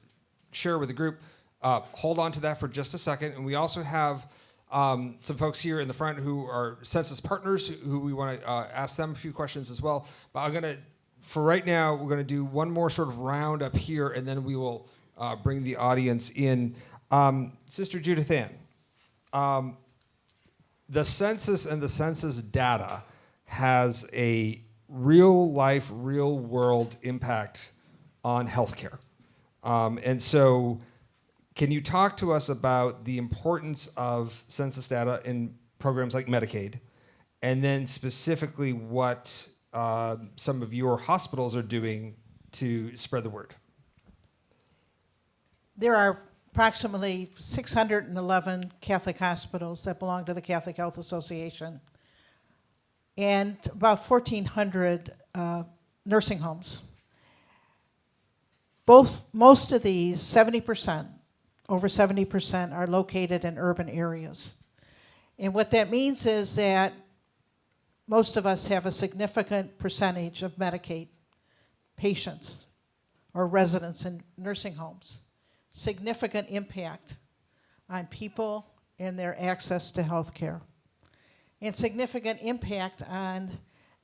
share with the group, hold on to that for just a second. And we also have some folks here in the front who are census partners who we want to ask them a few questions as well. But for right now, we're going to do one more sort of round up here, and then we will bring the audience in. Sister Judith Ann, the census and the census data has a real life, real world impact on healthcare. And so can you talk to us about the importance of census data in programs like Medicaid, and then specifically what some of your hospitals are doing to spread the word? There are approximately 611 Catholic hospitals that belong to the Catholic Health Association, and about 1,400 nursing homes. Most of these, 70%, over 70%, are located in urban areas. And what that means is that most of us have a significant percentage of Medicaid patients or residents in nursing homes. Significant impact on people and their access to health care. And significant impact on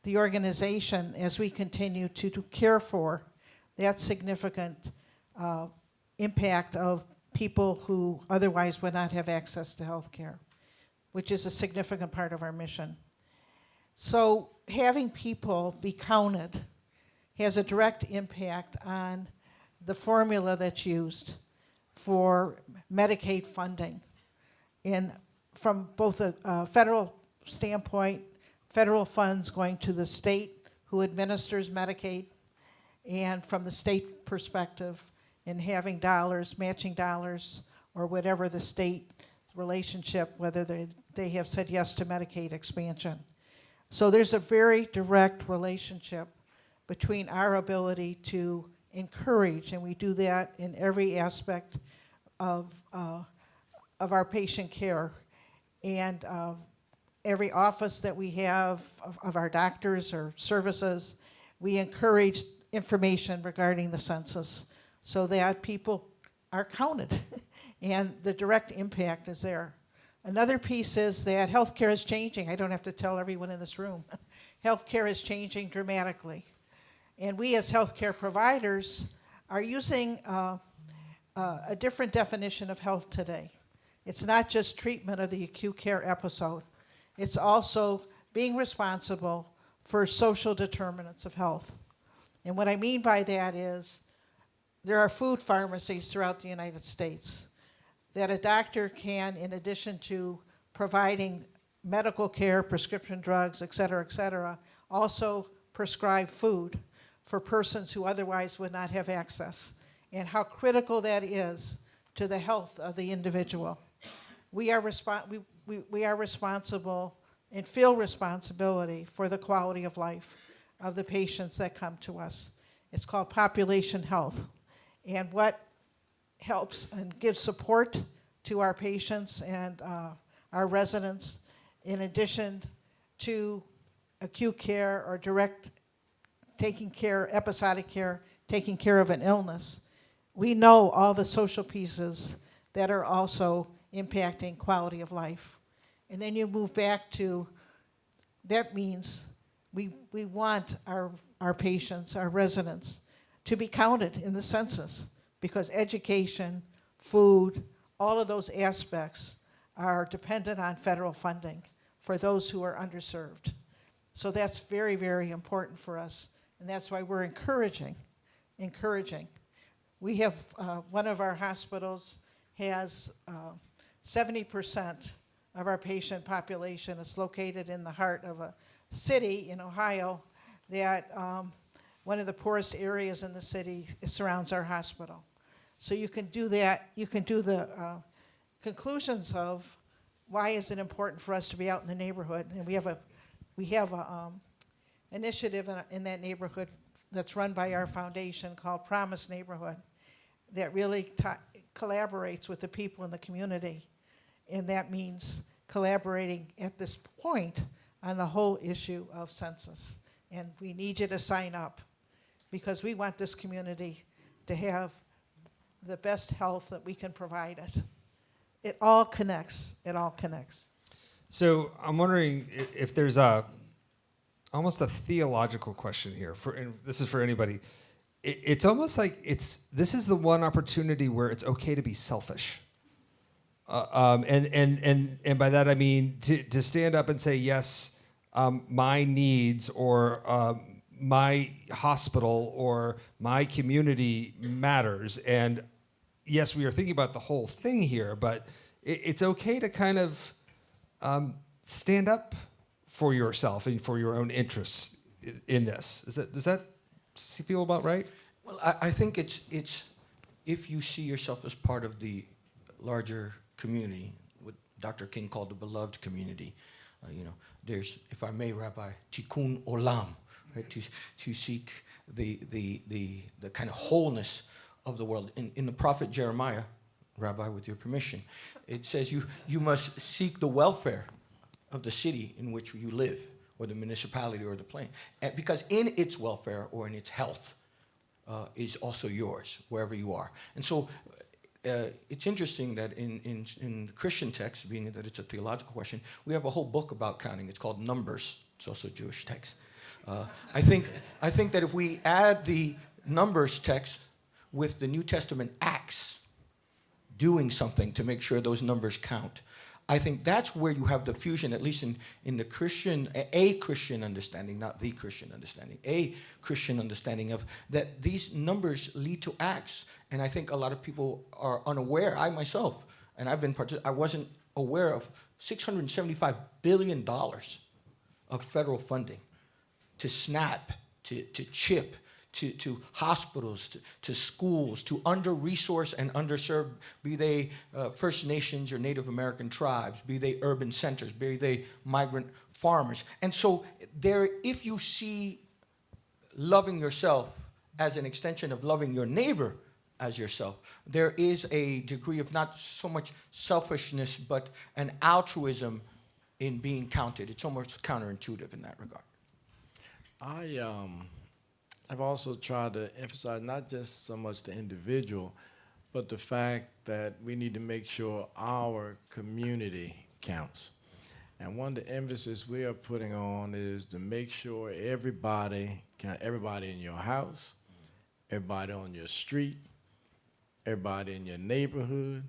the organization as we continue to care for that significant impact of people who otherwise would not have access to health care, which is a significant part of our mission. So having people be counted has a direct impact on the formula that's used for Medicaid funding. And from both a federal standpoint, federal funds going to the state who administers Medicaid, and from the state perspective, in having dollars, matching dollars, or whatever the state relationship, whether they have said yes to Medicaid expansion. So there's a very direct relationship between our ability to encourage, and we do that in every aspect of our patient care, and every office that we have of our doctors or services, we encourage information regarding the census so that people are counted and the direct impact is there. Another piece is that healthcare is changing. I don't have to tell everyone in this room. Healthcare is changing dramatically. And we as healthcare providers are using a different definition of health today. It's not just treatment of the acute care episode. It's also being responsible for social determinants of health. And what I mean by that is there are food pharmacies throughout the United States that a doctor can, in addition to providing medical care, prescription drugs, et cetera, also prescribe food for persons who otherwise would not have access, and how critical that is to the health of the individual. We are responsible and feel responsibility for the quality of life of the patients that come to us. It's called population health. And what helps and gives support to our patients and our residents, in addition to acute care or direct taking care, episodic care, taking care of an illness, we know all the social pieces that are also impacting quality of life. And then you move back to, that means we want our patients, our residents, to be counted in the census, because education, food, all of those aspects are dependent on federal funding for those who are underserved. So that's very, very important for us, and that's why we're encouraging. We have, one of our hospitals has 70% of our patient population is located in the heart of a city in Ohio that one of the poorest areas in the city surrounds our hospital. So you can do that, you can do the conclusions of why is it important for us to be out in the neighborhood. And we have a initiative in that neighborhood that's run by our foundation called Promise Neighborhood that really collaborates with the people in the community. And that means collaborating at this point on the whole issue of census. And we need you to sign up because we want this community to have the best health that we can provide it. It all connects. It all connects. So I'm wondering if there's almost a theological question here. And this is for anybody. It's almost like this is the one opportunity where it's okay to be selfish. And by that I mean to stand up and say, yes, my needs or my hospital or my community matters. And yes, we are thinking about the whole thing here, but it's okay to kind of stand up for yourself and for your own interests in this. Does that feel about right? Well, I think it's if you see yourself as part of the larger community, what Dr. King called the beloved community. There's, if I may, Rabbi, tikkun olam, right? To seek the kind of wholeness of the world. In the prophet Jeremiah, Rabbi, with your permission, it says you must seek the welfare of the city in which you live, or the municipality or the plain, because in its welfare or in its health is also yours, wherever you are. And so it's interesting that in Christian texts, being that it's a theological question, we have a whole book about counting. It's called Numbers. It's also a Jewish text. I think that if we add the Numbers text with the New Testament Acts, doing something to make sure those numbers count, I think that's where you have the fusion, at least in the Christian, a Christian understanding, not the Christian understanding, a Christian understanding of that these numbers lead to acts. And I think a lot of people are unaware, I myself, and I wasn't aware of $675 billion of federal funding to SNAP, to CHIP, to hospitals, to schools, to under-resourced and underserved, be they First Nations or Native American tribes, be they urban centers, be they migrant farmers. And so there, if you see loving yourself as an extension of loving your neighbor as yourself, there is a degree of not so much selfishness, but an altruism in being counted. It's almost counterintuitive in that regard. I've also tried to emphasize not just so much the individual, but the fact that we need to make sure our community counts. And one of the emphasis we are putting on is to make sure everybody in your house, everybody on your street, everybody in your neighborhood,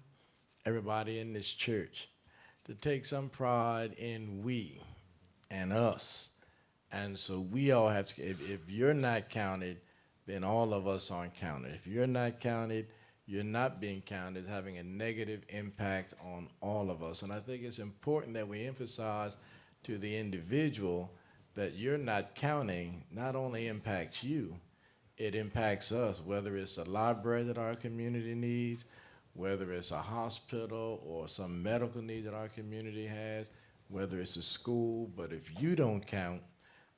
everybody in this church, to take some pride in we and us. And so we all have to, if you're not counted, then all of us aren't counted. If you're not counted, you're not being counted, having a negative impact on all of us. And I think it's important that we emphasize to the individual that you're not counting not only impacts you, it impacts us, whether it's a library that our community needs, whether it's a hospital or some medical need that our community has, whether it's a school. But if you don't count,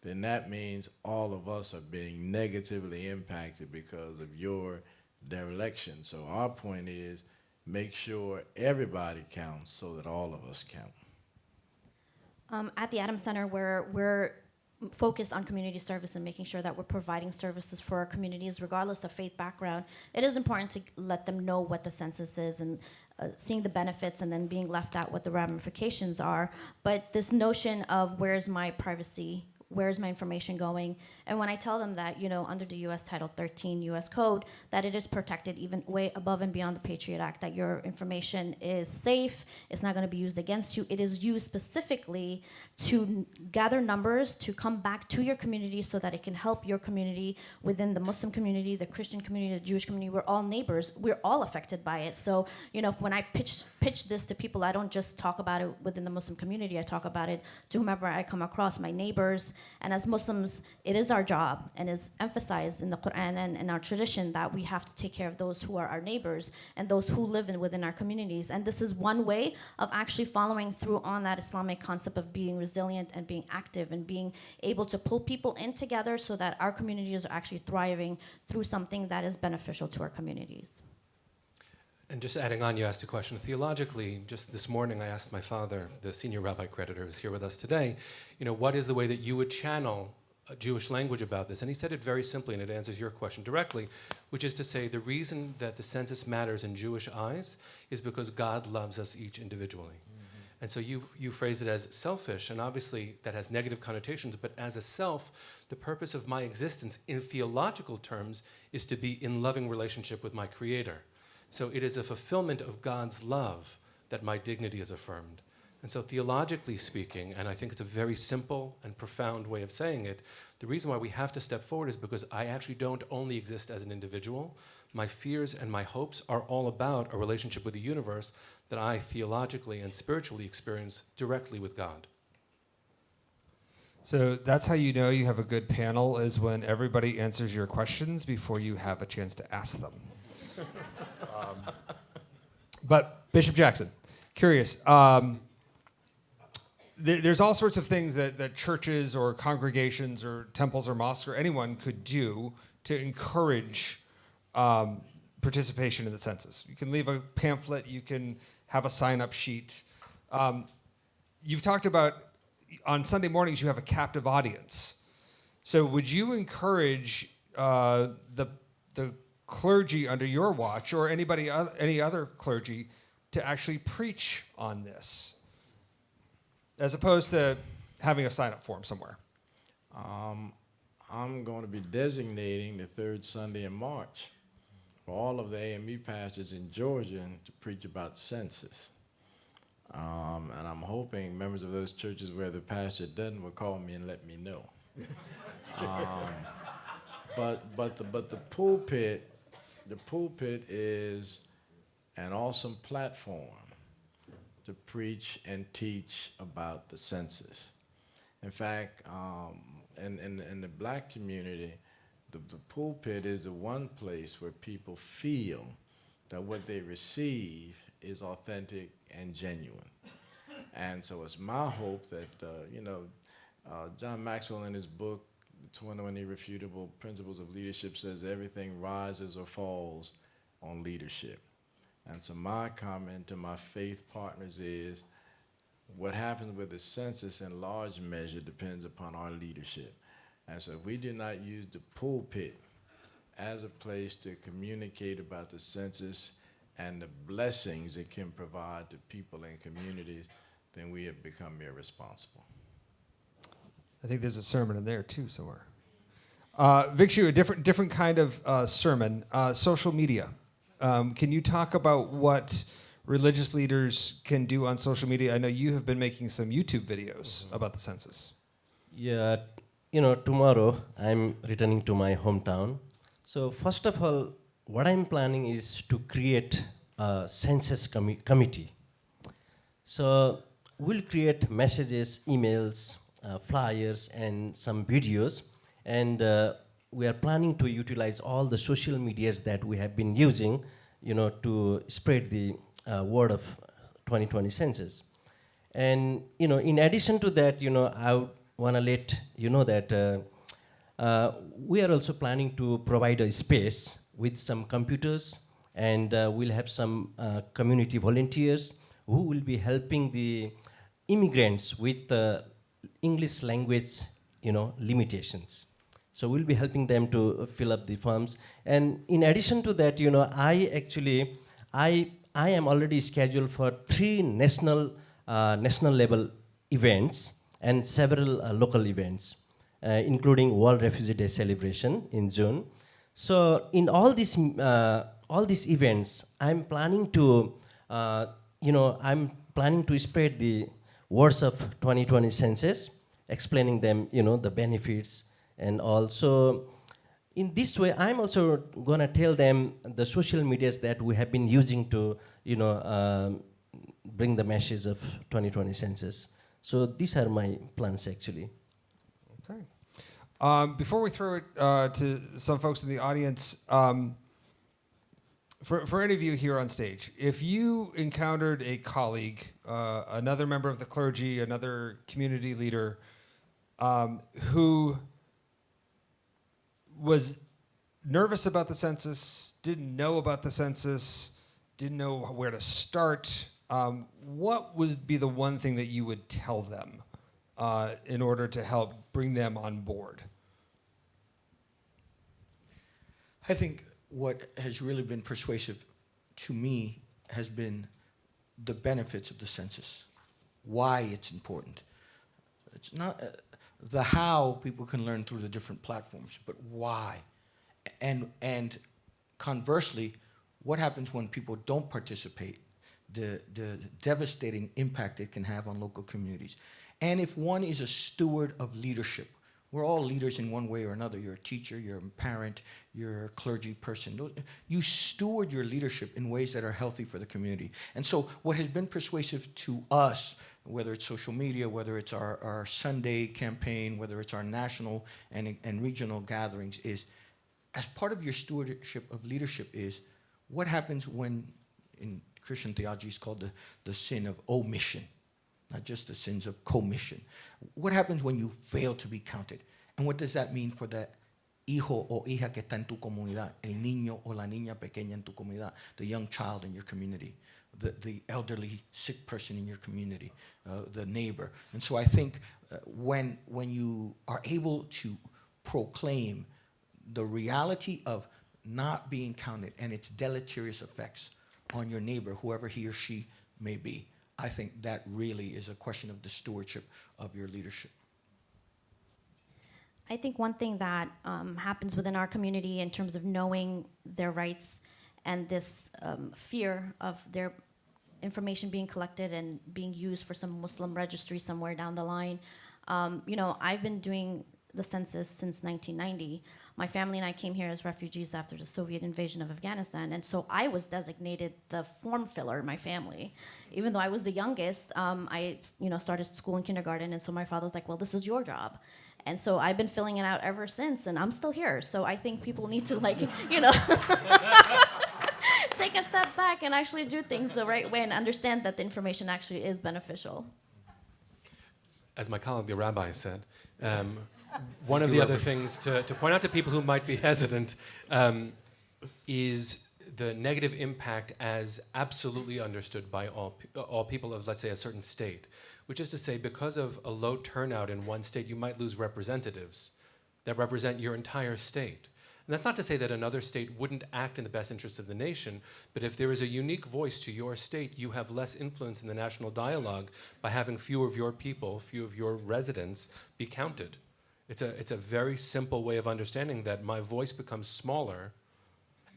then that means all of us are being negatively impacted because of your dereliction. So our point is, make sure everybody counts so that all of us count. At the Adams Center, we're focused on community service and making sure that we're providing services for our communities, regardless of faith background. It is important to let them know what the census is and seeing the benefits and then being left out what the ramifications are. But this notion of where's my privacy, where's my information going? And when I tell them that, you know, under the U.S. Title 13 U.S. Code, that it is protected even way above and beyond the Patriot Act, that your information is safe, it's not going to be used against you. It is used specifically to gather numbers, to come back to your community so that it can help your community within the Muslim community, the Christian community, the Jewish community. We're all neighbors. We're all affected by it. So, you know, when I pitch this to people, I don't just talk about it within the Muslim community. I talk about it to whomever I come across, my neighbors. And as Muslims, it is our job and is emphasized in the Quran and in our tradition that we have to take care of those who are our neighbors and those who live within our communities. And this is one way of actually following through on that Islamic concept of being resilient and being active and being able to pull people in together so that our communities are actually thriving through something that is beneficial to our communities. And just adding on, you asked a question. Theologically, just this morning I asked my father, the senior rabbi creditor who's here with us today, you know, what is the way that you would channel a Jewish language about this? And he said it very simply, and it answers your question directly, which is to say the reason that the census matters in Jewish eyes is because God loves us each individually. And so you phrase it as selfish, and obviously that has negative connotations, but as a self, the purpose of my existence in theological terms is to be in loving relationship with my Creator. So it is a fulfillment of God's love that my dignity is affirmed. And so theologically speaking, and I think it's a very simple and profound way of saying it, the reason why we have to step forward is because I actually don't only exist as an individual. My fears and my hopes are all about a relationship with the universe that I theologically and spiritually experience directly with God. So that's how you know you have a good panel, is when everybody answers your questions before you have a chance to ask them. But Bishop Jackson, curious, there's all sorts of things that churches or congregations or temples or mosques or anyone could do to encourage participation in the census. You can leave a pamphlet, you can have a sign-up sheet. You've talked about on Sunday mornings you have a captive audience. So would you encourage the clergy under your watch or any other clergy to actually preach on this, as opposed to having a sign-up form somewhere? I'm going to be designating the third Sunday in March for all of the AME pastors in Georgia to preach about the census. And I'm hoping members of those churches where the pastor doesn't will call me and let me know. But the pulpit is an awesome platform to preach and teach about the census. In fact, in the black community, the pulpit is the one place where people feel that what they receive is authentic and genuine. And so it's my hope that, John Maxwell in his book, The 21 Irrefutable Principles of Leadership, says everything rises or falls on leadership. And so my comment to my faith partners is, what happens with the census in large measure depends upon our leadership. And so if we do not use the pulpit as a place to communicate about the census and the blessings it can provide to people and communities, then we have become irresponsible. I think there's a sermon in there too somewhere. Vic Shu, a different kind of sermon, social media. Can you talk about what religious leaders can do on social media? I know you have been making some YouTube videos about the census. Yeah, tomorrow I'm returning to my hometown. So first of all, what I'm planning is to create a census committee. So we'll create messages, emails, flyers, and some videos. And we are planning to utilize all the social medias that we have been using, to spread the word of 2020 census. And, in addition to that, I want to let you know that we are also planning to provide a space with some computers, and we'll have some community volunteers who will be helping the immigrants with English language, limitations. So we'll be helping them to fill up the forms. And in addition to that, I am already scheduled for 3 national level events and several local events, including World Refugee Day celebration in June. So in all these events, I'm planning to, spread the words of 2020 census, explaining them, the benefits, and also in this way, I'm also gonna tell them the social medias that we have been using to, bring the message of 2020 census. So these are my plans, actually. Okay. Before we throw it to some folks in the audience, for any of you here on stage, if you encountered a colleague, another member of the clergy, another community leader, who was nervous about the census, didn't know about the census, didn't know where to start, what would be the one thing that you would tell them in order to help bring them on board? I think what has really been persuasive to me has been the benefits of the census, why it's important. It's not the how people can learn through the different platforms, but why. And conversely, what happens when people don't participate, the devastating impact it can have on local communities. And if one is a steward of leadership, we're all leaders in one way or another. You're a teacher, you're a parent, you're a clergy person. You steward your leadership in ways that are healthy for the community. And so what has been persuasive to us, whether it's social media, whether it's our Sunday campaign, whether it's our national and regional gatherings, is as part of your stewardship of leadership is what happens when, in Christian theology, it's called the sin of omission. Not just the sins of commission. What happens when you fail to be counted? And what does that mean for that hijo o hija que está en tu comunidad, el niño o la niña pequeña en tu comunidad, the young child in your community, the elderly sick person in your community, the neighbor? And so I think when you are able to proclaim the reality of not being counted and its deleterious effects on your neighbor, whoever he or she may be, I think that really is a question of the stewardship of your leadership. I think one thing that happens within our community in terms of knowing their rights and this fear of their information being collected and being used for some Muslim registry somewhere down the line. I've been doing the census since 1990. My family and I came here as refugees after the Soviet invasion of Afghanistan, and so I was designated the form filler in my family. Even though I was the youngest, I started school in kindergarten, and so my father was like, well, this is your job. And so I've been filling it out ever since, and I'm still here. So I think people need to, take a step back and actually do things the right way and understand that the information actually is beneficial. As my colleague, the rabbi, said, one of the other things to point out to people who might be hesitant is the negative impact as absolutely understood by all people of, let's say, a certain state, which is to say, because of a low turnout in one state, you might lose representatives that represent your entire state. And that's not to say that another state wouldn't act in the best interest of the nation, but if there is a unique voice to your state, you have less influence in the national dialogue by having fewer of your people, few of your residents be counted. It's a very simple way of understanding that my voice becomes smaller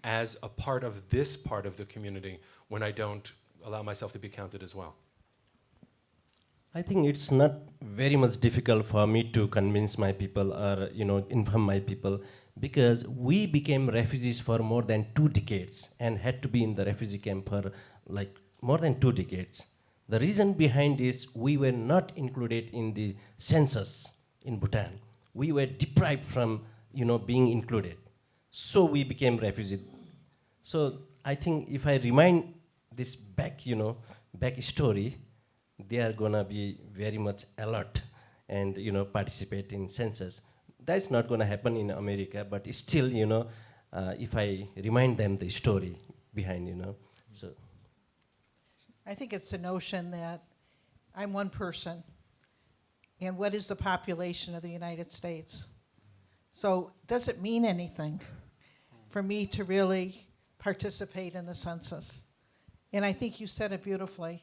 as a part of this part of the community when I don't allow myself to be counted as well. I think it's not very much difficult for me to convince my people or inform my people, because we became refugees for more than 2 decades and had to be in the refugee camp for like more than 2 decades. The reason behind is we were not included in the census in Bhutan. We were deprived from being included. So we became refugees. So I think if I remind this back story, they are gonna be very much alert and participate in census. That's not gonna happen in America, but still, if I remind them the story behind, so. I think it's the notion that I'm one person, and what is the population of the United States? So does it mean anything for me to really participate in the census? And I think you said it beautifully.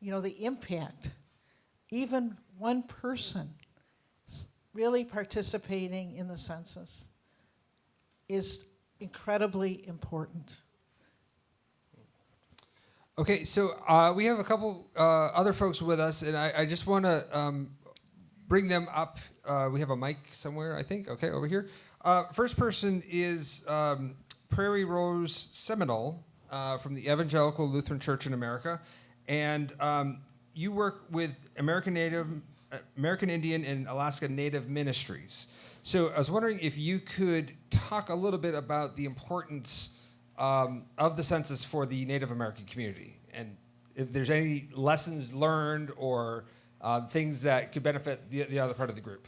The impact, even one person really participating in the census is incredibly important. Okay, so we have a couple other folks with us, and I just want to bring them up. We have a mic somewhere, I think. Okay, over here. First person is Prairie Rose Seminole from the Evangelical Lutheran Church in America. And you work with American Indian and Alaska Native Ministries. So I was wondering if you could talk a little bit about the importance of the census for the Native American community, and if there's any lessons learned or things that could benefit the other part of the group.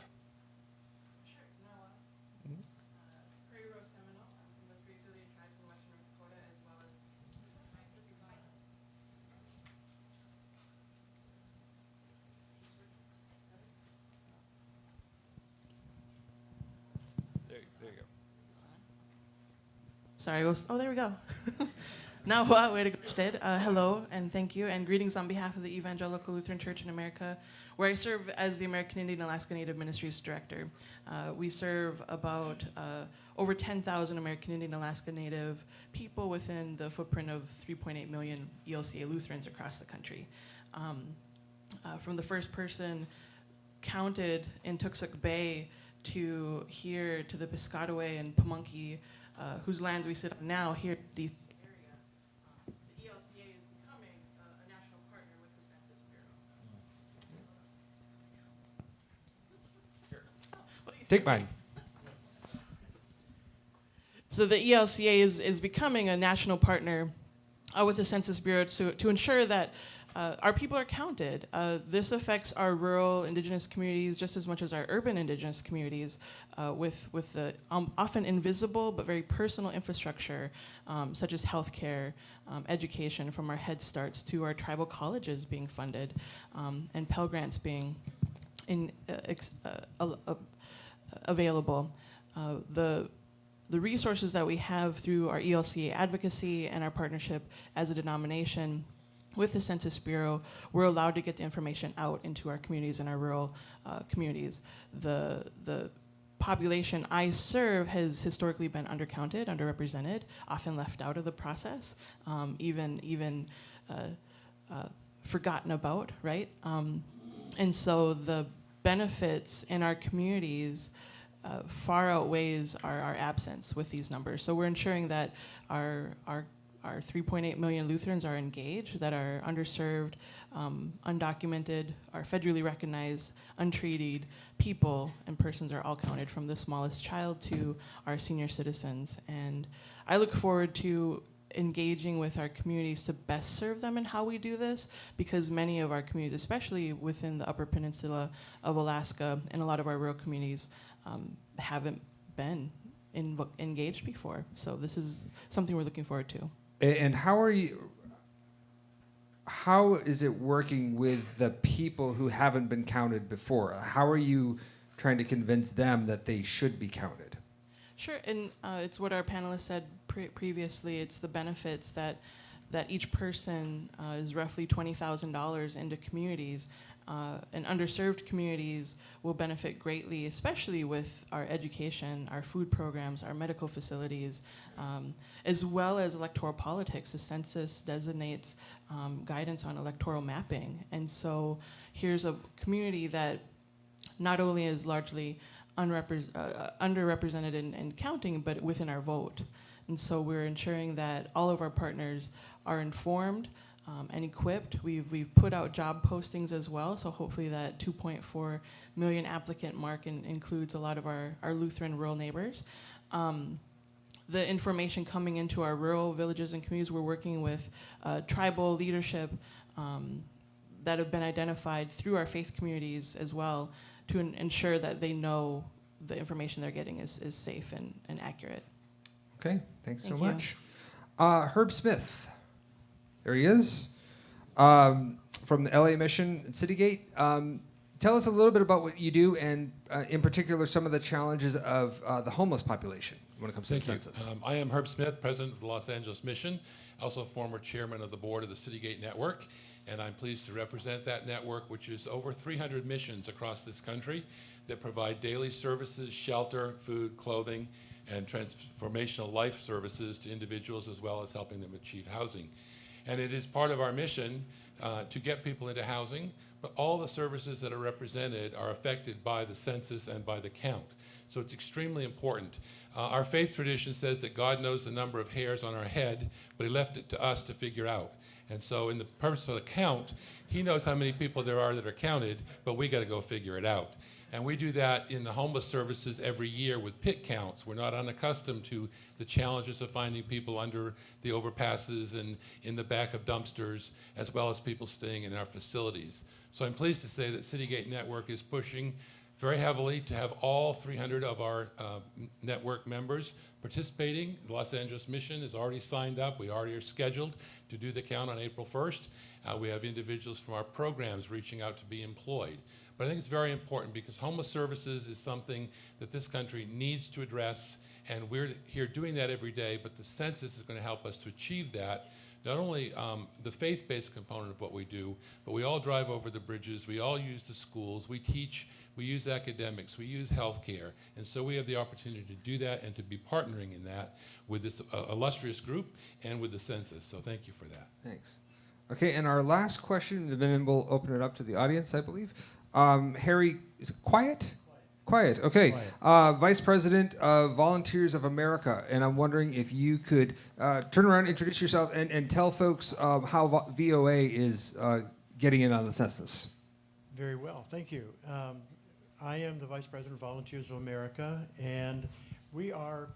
Sorry, there we go. Now, way to go, Judith. Hello, and thank you, and greetings on behalf of the Evangelical Lutheran Church in America, where I serve as the American Indian and Alaska Native Ministries Director. We serve about over 10,000 American Indian and Alaska Native people within the footprint of 3.8 million ELCA Lutherans across the country. From the first person counted in Tuxuk Bay to here to the Piscataway and Pamunkey, whose lands we sit on now here in the area, the ELCA is becoming a national partner with the Census Bureau. Take mine. So the ELCA is becoming a national partner with the Census Bureau to ensure that our people are counted. This affects our rural indigenous communities just as much as our urban indigenous communities with the often invisible but very personal infrastructure such as healthcare, education, from our Head Starts to our tribal colleges being funded and Pell Grants being available. The resources that we have through our ELCA advocacy and our partnership as a denomination with the Census Bureau, we're allowed to get the information out into our communities and our rural communities. The population I serve has historically been undercounted, underrepresented, often left out of the process, even forgotten about, right? And so the benefits in our communities far outweighs our absence with these numbers. So we're ensuring that our 3.8 million Lutherans are engaged, that are underserved, undocumented, are federally recognized, untreated people and persons are all counted, from the smallest child to our senior citizens. And I look forward to engaging with our communities to best serve them in how we do this, because many of our communities, especially within the Upper Peninsula of Alaska and a lot of our rural communities, haven't been engaged before. So this is something we're looking forward to. And how is it working with the people who haven't been counted before? How are you trying to convince them that they should be counted? Sure, and it's what our panelists said previously. It's the benefits that each person is roughly $20,000 into communities, and underserved communities will benefit greatly, especially with our education, our food programs, our medical facilities, as well as electoral politics. The census designates guidance on electoral mapping. And so here's a community that not only is largely underrepresented in counting, but within our vote. And so we're ensuring that all of our partners are informed and equipped. We've put out job postings as well, so hopefully that 2.4 million applicant mark includes a lot of our Lutheran rural neighbors. The information coming into our rural villages and communities, we're working with tribal leadership that have been identified through our faith communities as well to ensure that they know the information they're getting is safe and accurate. Okay, thanks so Thank you. much. Herb Smith, there he is, from the LA Mission and Citygate. Tell us a little bit about what you do and in particular some of the challenges of the homeless population when it comes to the census. I am Herb Smith, president of the Los Angeles Mission, also former chairman of the board of the Citygate Network, and I'm pleased to represent that network, which is over 300 missions across this country that provide daily services, shelter, food, clothing, and transformational life services to individuals as well as helping them achieve housing. And it is part of our mission to get people into housing, but all the services that are represented are affected by the census and by the count. So it's extremely important. Our faith tradition says that God knows the number of hairs on our head, but he left it to us to figure out. And so in the purpose of the count, he knows how many people there are that are counted, but we got to go figure it out. And we do that in the homeless services every year with pit counts. We're not unaccustomed to the challenges of finding people under the overpasses and in the back of dumpsters, as well as people staying in our facilities. So I'm pleased to say that Citygate Network is pushing very heavily to have all 300 of our network members participating. The Los Angeles Mission is already signed up. We already are scheduled to do the count on April 1st. We have individuals from our programs reaching out to be employed. But I think it's very important because homeless services is something that this country needs to address, and we're here doing that every day, but the census is going to help us to achieve that. Not only the faith-based component of what we do, but we all drive over the bridges, we all use the schools, we teach, we use academics, we use healthcare, and so we have the opportunity to do that and to be partnering in that with this illustrious group and with the census, so thank you for that. Thanks. Okay, and our last question, and then we'll open it up to the audience, I believe. Harry, is it Quiet? Quiet, okay. Vice President of Volunteers of America, and I'm wondering if you could turn around, introduce yourself, and tell folks how VOA is getting in on the census. Very well, thank you. I am the Vice President of Volunteers of America, and we are,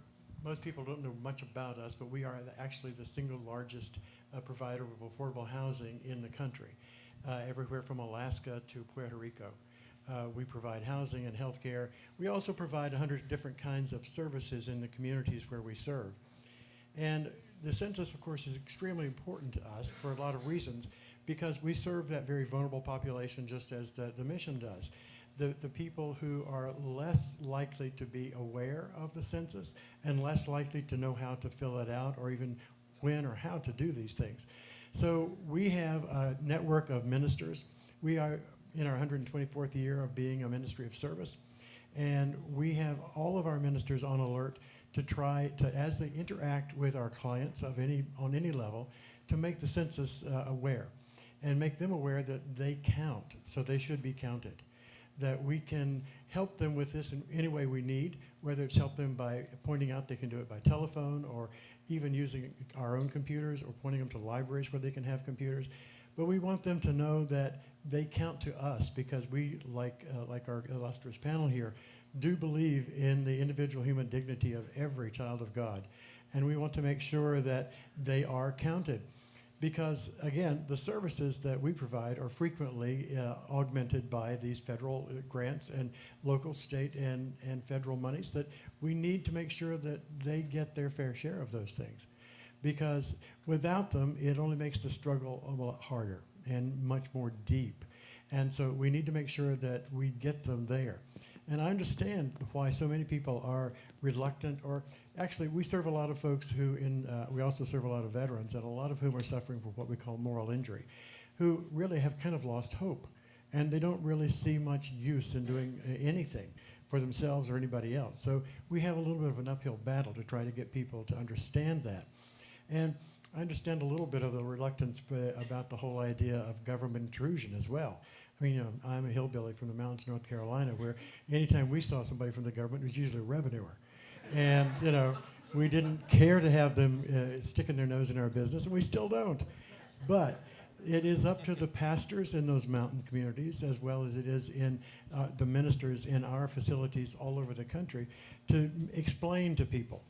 most people don't know much about us, but we are actually the single largest provider of affordable housing in the country, everywhere from Alaska to Puerto Rico. We provide housing and health care. We also provide 100 different kinds of services in the communities where we serve. And the census, of course, is extremely important to us for a lot of reasons because we serve that very vulnerable population just as the mission does. The people who are less likely to be aware of the census and less likely to know how to fill it out or even when or how to do these things. So we have a network of ministers. We are in our 124th year of being a ministry of service, and we have all of our ministers on alert to try to, as they interact with our clients on any level, to make the census aware and make them aware that they count, so they should be counted. That we can help them with this in any way we need, whether it's help them by pointing out they can do it by telephone or even using our own computers or pointing them to libraries where they can have computers. But we want them to know that they count to us because we, like our illustrious panel here, do believe in the individual human dignity of every child of God. And we want to make sure that they are counted. Because, again, the services that we provide are frequently augmented by these federal grants and local, state, and federal monies that we need to make sure that they get their fair share of those things. Because without them, it only makes the struggle a lot harder and much more deep. And so we need to make sure that we get them there. And I understand why so many people are reluctant, or actually we serve a lot of folks who we also serve a lot of veterans, and a lot of whom are suffering from what we call moral injury, who really have kind of lost hope. And they don't really see much use in doing anything for themselves or anybody else. So we have a little bit of an uphill battle to try to get people to understand that. And I understand a little bit of the reluctance about the whole idea of government intrusion as well. I mean, I'm a hillbilly from the mountains of North Carolina, where anytime we saw somebody from the government, it was usually a revenuer. And, we didn't care to have them sticking their nose in our business, and we still don't. But it is up to the pastors in those mountain communities, as well as it is in the ministers in our facilities all over the country, to explain to people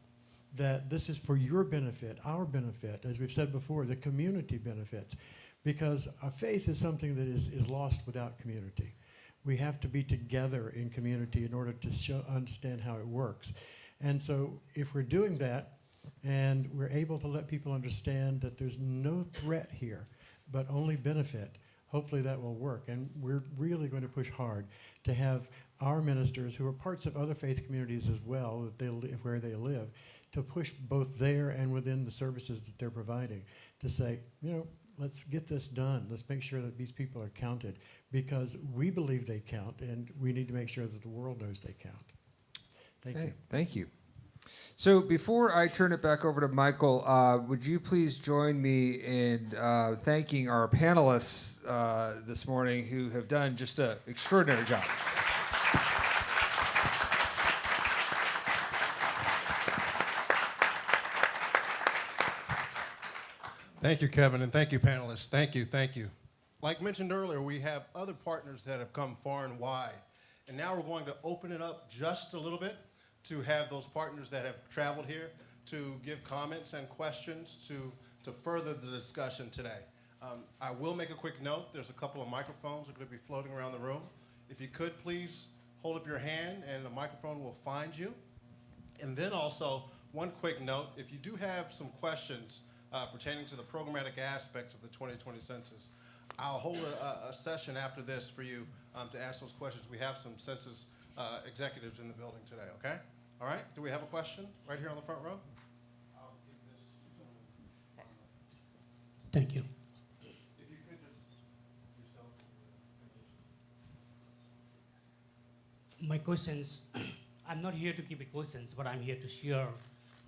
that this is for your benefit, our benefit, as we've said before, the community benefits. Because faith is something that is lost without community. We have to be together in community in order to understand how it works. And so if we're doing that, and we're able to let people understand that there's no threat here, but only benefit, hopefully that will work. And we're really going to push hard to have our ministers, who are parts of other faith communities as well, where they live, to push both there and within the services that they're providing, to say, let's get this done. Let's make sure that these people are counted, because we believe they count, and we need to make sure that the world knows they count. Thank you. Thank you. So before I turn it back over to Michael, would you please join me in thanking our panelists this morning, who have done just an extraordinary job. Thank you, Kevin, and thank you, panelists. Thank you, thank you. Like mentioned earlier, we have other partners that have come far and wide. And now we're going to open it up just a little bit to have those partners that have traveled here to give comments and questions to further the discussion today. I will make a quick note. There's a couple of microphones that are going to be floating around the room. If you could, please hold up your hand, and the microphone will find you. And then also, one quick note, if you do have some questions pertaining to the programmatic aspects of the 2020 census, I'll hold a session after this for you to ask those questions. We have some census executives in the building today, okay? All right, do we have a question right here on the front row? Thank you. If you could just yourself. My questions, I'm not here to give questions, but I'm here to share.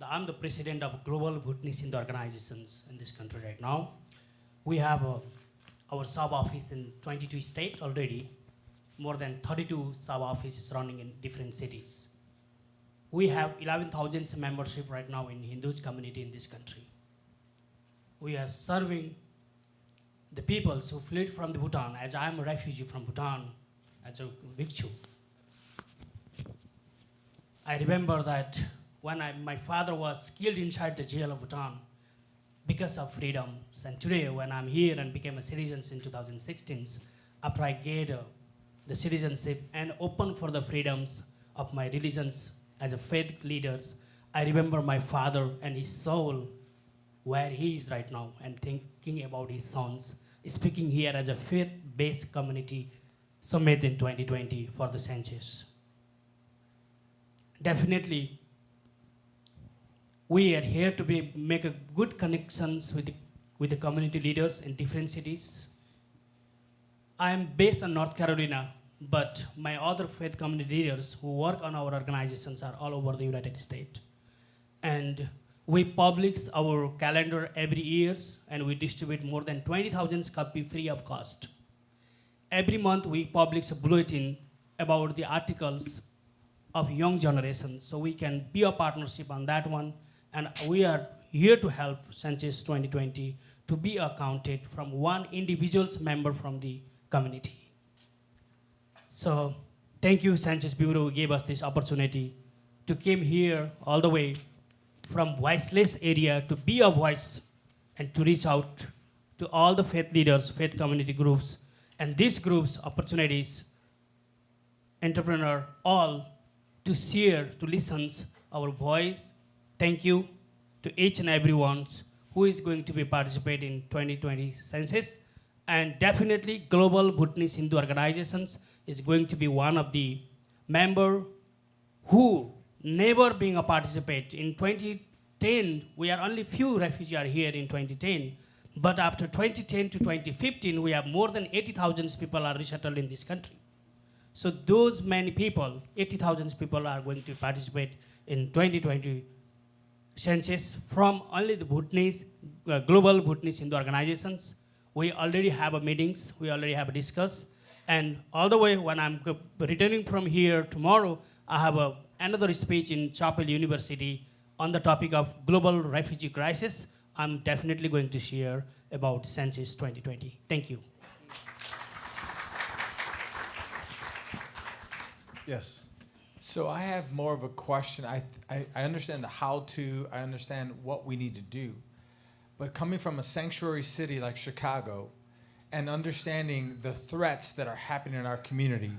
I'm the president of Global Witness in the organizations in this country right now. We have our sub-office in 22 states already, more than 32 sub-offices running in different cities. We have 11,000 membership right now in Hindu community in this country. We are serving the people who fled from the Bhutan, as I am a refugee from Bhutan, as a Vic Shu. I remember that when my father was killed inside the jail of Bhutan because of freedoms. And today, when I'm here and became a citizen in 2016, after I get the citizenship and open for the freedoms of my religions as a faith leaders, I remember my father and his soul, where he is right now, and thinking about his sons, speaking here as a faith-based community summit in 2020 for the census. Definitely, we are here to make a good connections with the community leaders in different cities. I am based in North Carolina, but my other faith community leaders who work on our organizations are all over the United States. And we publish our calendar every year, and we distribute more than 20,000 copies free of cost. Every month we publish a bulletin about the articles of young generation, so we can be a partnership on that one. And we are here to help Census 2020 to be accounted from one individual's member from the community. So thank you, Census Bureau, who gave us this opportunity to come here all the way from voiceless area to be a voice and to reach out to all the faith leaders, faith community groups, and these groups, opportunities, entrepreneur, all to share, to listen our voice. Thank you to each and everyone who is going to be participating in 2020 census. And definitely Global Bhutanese Hindu Organizations is going to be one of the member who never being a participant. In 2010, we are only few refugees are here in 2010, but after 2010 to 2015, we have more than 80,000 people are resettled in this country. So those many people, 80,000 people are going to participate in 2020 census from only the Bhutanese, global Bhutanese Hindu organizations. We already have a meetings, we already have a discuss, and all the way when I'm returning from here tomorrow, I have another speech in Chapel University on the topic of global refugee crisis. I'm definitely going to share about Census 2020. Thank you. Yes. So I have more of a question. I understand the how-to, I understand what we need to do. But coming from a sanctuary city like Chicago and understanding the threats that are happening in our community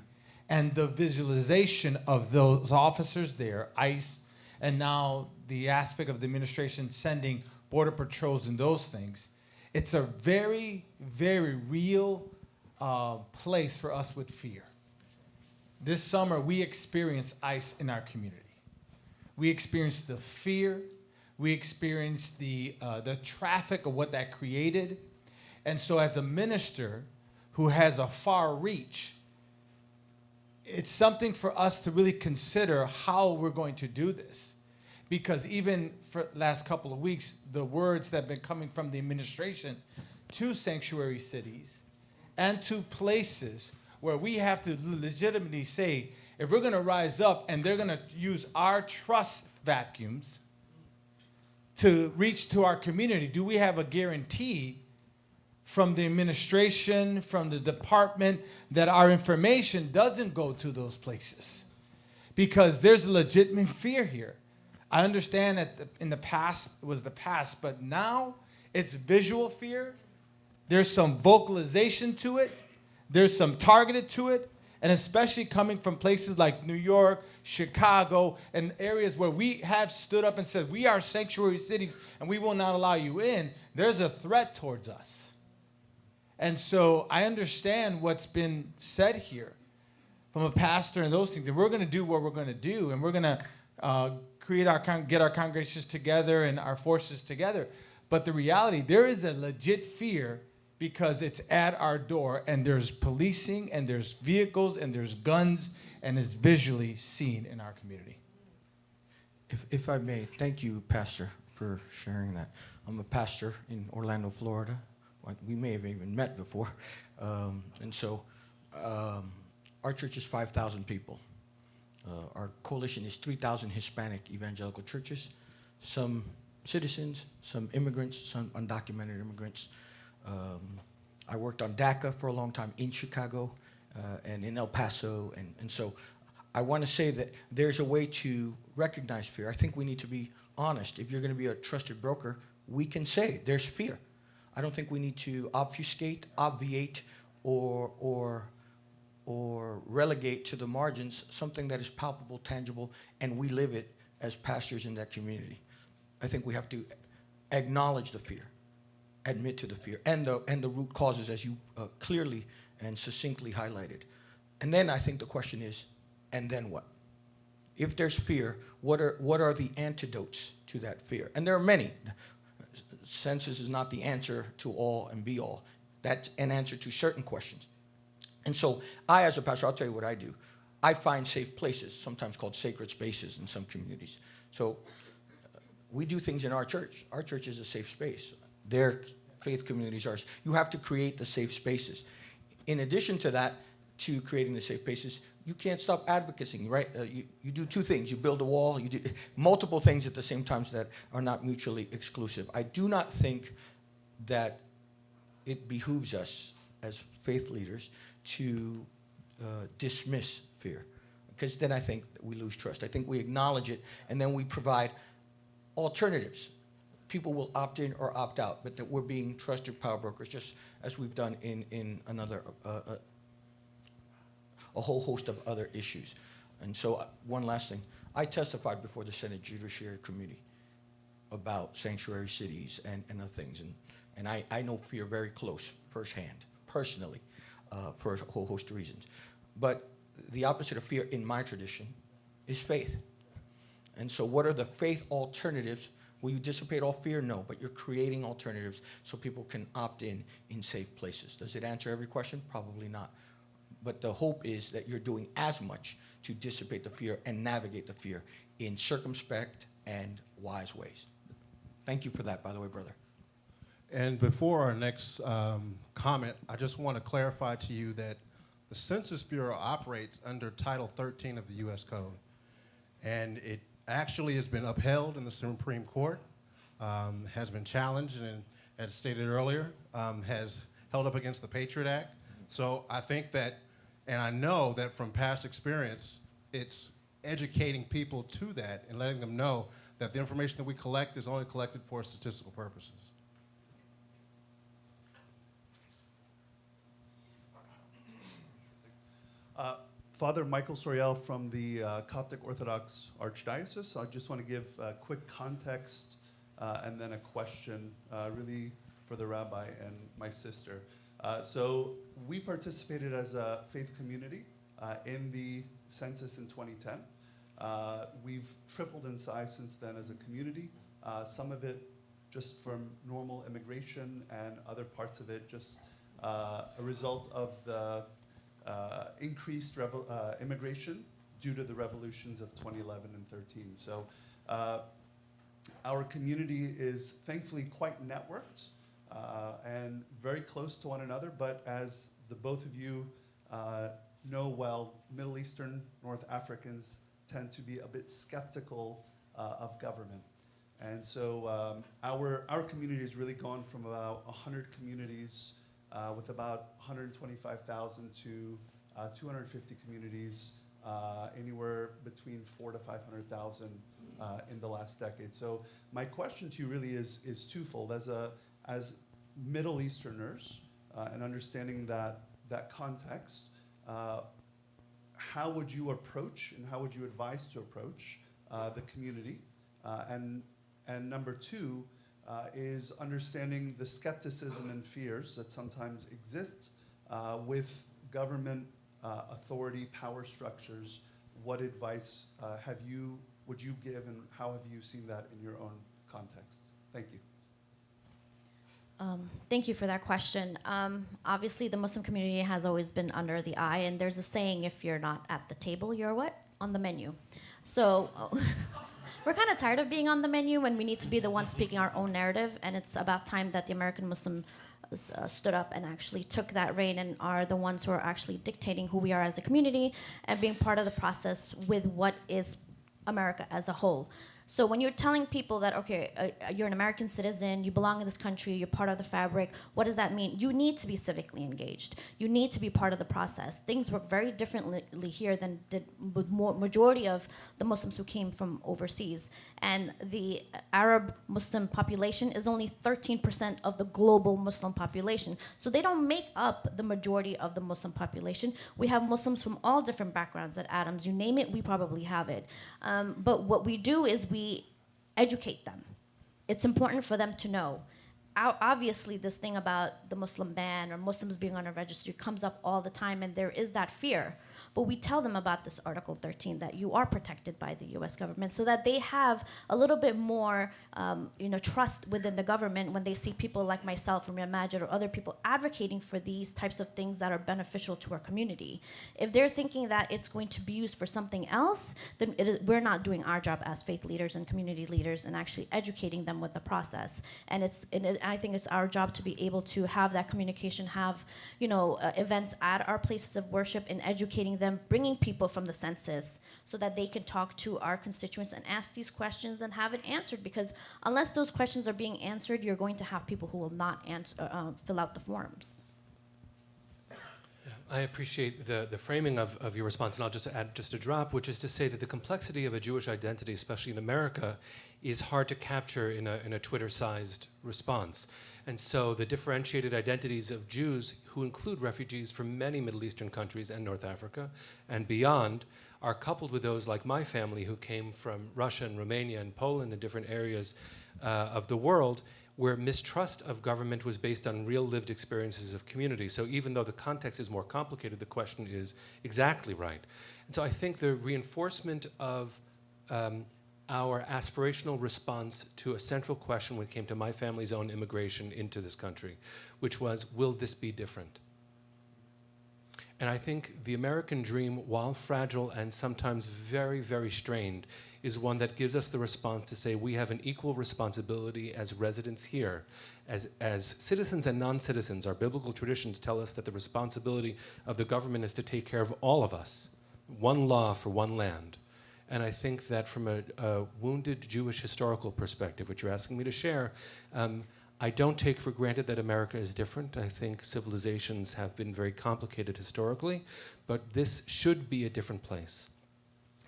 and the visualization of those officers there, ICE, and now the aspect of the administration sending border patrols and those things, it's a very, very real place for us with fear. This summer, we experienced ICE in our community. We experienced the fear. We experienced the traffic of what that created. And so as a minister who has a far reach, it's something for us to really consider how we're going to do this. Because even for the last couple of weeks, the words that have been coming from the administration to sanctuary cities and to places where we have to legitimately say, if we're going to rise up and they're going to use our trust vacuums to reach to our community, do we have a guarantee from the administration, from the department, that our information doesn't go to those places? Because there's a legitimate fear here. I understand that in the past it was the past, but now it's visual fear. There's some vocalization to it. There's some targeted to it. And especially coming from places like New York, Chicago, and areas where we have stood up and said, we are sanctuary cities and we will not allow you in, there's a threat towards us. And so I understand what's been said here from a pastor and those things. And we're going to do what we're going to do. And we're going to get our congregations together and our forces together. But the reality, there is a legit fear because it's at our door, and there's policing, and there's vehicles, and there's guns, and it's visually seen in our community. If I may, thank you, Pastor, for sharing that. I'm a pastor in Orlando, Florida. We may have even met before. And so our church is 5,000 people. Our coalition is 3,000 Hispanic evangelical churches, some citizens, some immigrants, some undocumented immigrants. I worked on DACA for a long time in Chicago and in El Paso. And so I want to say that there's a way to recognize fear. I think we need to be honest. If you're going to be a trusted broker, we can say there's fear. I don't think we need to obfuscate, obviate, or relegate to the margins something that is palpable, tangible, and we live it as pastors in that community. I think we have to acknowledge the fear, admit to the fear, and the root causes, as you clearly and succinctly highlighted. And then I think the question is, and then what? If there's fear, what are the antidotes to that fear? And there are many. Census is not the answer to all and be all. That's an answer to certain questions. And so I, as a pastor, I'll tell you what I do. I find safe places, sometimes called sacred spaces in some communities. So we do things in our church. Our church is a safe space. Their faith communities are. You have to create the safe spaces. In addition to that, to creating the safe spaces, you can't stop advocating, right? You do two things. You build a wall. You do multiple things at the same time that are not mutually exclusive. I do not think that it behooves us as faith leaders to dismiss fear, because then I think that we lose trust. I think we acknowledge it, and then we provide alternatives. People will opt in or opt out, but that we're being trusted power brokers, just as we've done in another a whole host of other issues. And so one last thing. I testified before the Senate Judiciary Committee about sanctuary cities and other things. And I know fear very close, firsthand, personally, for a whole host of reasons. But the opposite of fear in my tradition is faith. And so what are the faith alternatives? Will you dissipate all fear? No, but you're creating alternatives so people can opt in safe places. Does it answer every question? Probably not. But the hope is that you're doing as much to dissipate the fear and navigate the fear in circumspect and wise ways. Thank you for that, by the way, brother. And before our next comment, I just want to clarify to you that the Census Bureau operates under Title 13 of the U.S. Code. And it actually has been upheld in the Supreme Court, has been challenged, and as stated earlier, has held up against the Patriot Act. So I think that, and I know that from past experience, it's educating people to that and letting them know that the information that we collect is only collected for statistical purposes. Father Michael Soriel from the Coptic Orthodox Archdiocese. I just want to give a quick context and then a question really for the rabbi and my sister. So we participated as a faith community in the census in 2010. We've tripled in size since then as a community, some of it just from normal immigration and other parts of it just a result of the increased immigration due to the revolutions of 2011 and 13. So our community is thankfully quite networked and very close to one another, but as the both of you know well, Middle Eastern North Africans tend to be a bit skeptical of government. And so our community has really gone from about 100 communities with about 125,000 to 250 communities, anywhere between 400,000 to 500,000 in the last decade. So my question to you really is twofold. As Middle Easterners and understanding that context, how would you approach and how would you advise to approach the community? And number two, is understanding the skepticism and fears that sometimes exist with government authority, power structures. What advice would you give, and how have you seen that in your own context? Thank you. Thank you for that question. Obviously, the Muslim community has always been under the eye, and there's a saying, if you're not at the table, you're what? On the menu. So we're kind of tired of being on the menu when we need to be the ones speaking our own narrative, and it's about time that the American Muslim stood up and actually took that reign and are the ones who are actually dictating who we are as a community and being part of the process with what is America as a whole. So when you're telling people that, okay, you're an American citizen, you belong in this country, you're part of the fabric, what does that mean? You need to be civically engaged. You need to be part of the process. Things work very differently here than did with majority of the Muslims who came from overseas. And the Arab Muslim population is only 13% of the global Muslim population. So they don't make up the majority of the Muslim population. We have Muslims from all different backgrounds at Adams. You name it, we probably have it. But what we do is we educate them. It's important for them to know. Obviously, this thing about the Muslim ban or Muslims being on a registry comes up all the time, and there is that fear. But we tell them about this Article 13, that you are protected by the U.S. government, so that they have a little bit more trust within the government when they see people like myself from Real Majid or other people advocating for these types of things that are beneficial to our community. If they're thinking that it's going to be used for something else, then we're not doing our job as faith leaders and community leaders and actually educating them with the process. And I think it's our job to be able to have that communication, have events at our places of worship and educating them, bringing people from the census so that they can talk to our constituents and ask these questions and have it answered, because unless those questions are being answered, you're going to have people who will not fill out the forms. I appreciate the framing of your response, and I'll just add just a drop, which is to say that the complexity of a Jewish identity, especially in America, is hard to capture in a Twitter-sized response. And so the differentiated identities of Jews, who include refugees from many Middle Eastern countries and North Africa and beyond, are coupled with those like my family who came from Russia and Romania and Poland and different areas of the world, where mistrust of government was based on real lived experiences of community. So even though the context is more complicated, the question is exactly right. And so I think the reinforcement of our aspirational response to a central question when it came to my family's own immigration into this country, which was, will this be different? And I think the American dream, while fragile and sometimes very, very strained, is one that gives us the response to say we have an equal responsibility as residents here. As citizens and non-citizens, our biblical traditions tell us that the responsibility of the government is to take care of all of us. One law for one land. And I think that from a wounded Jewish historical perspective, which you're asking me to share, I don't take for granted that America is different. I think civilizations have been very complicated historically, but this should be a different place.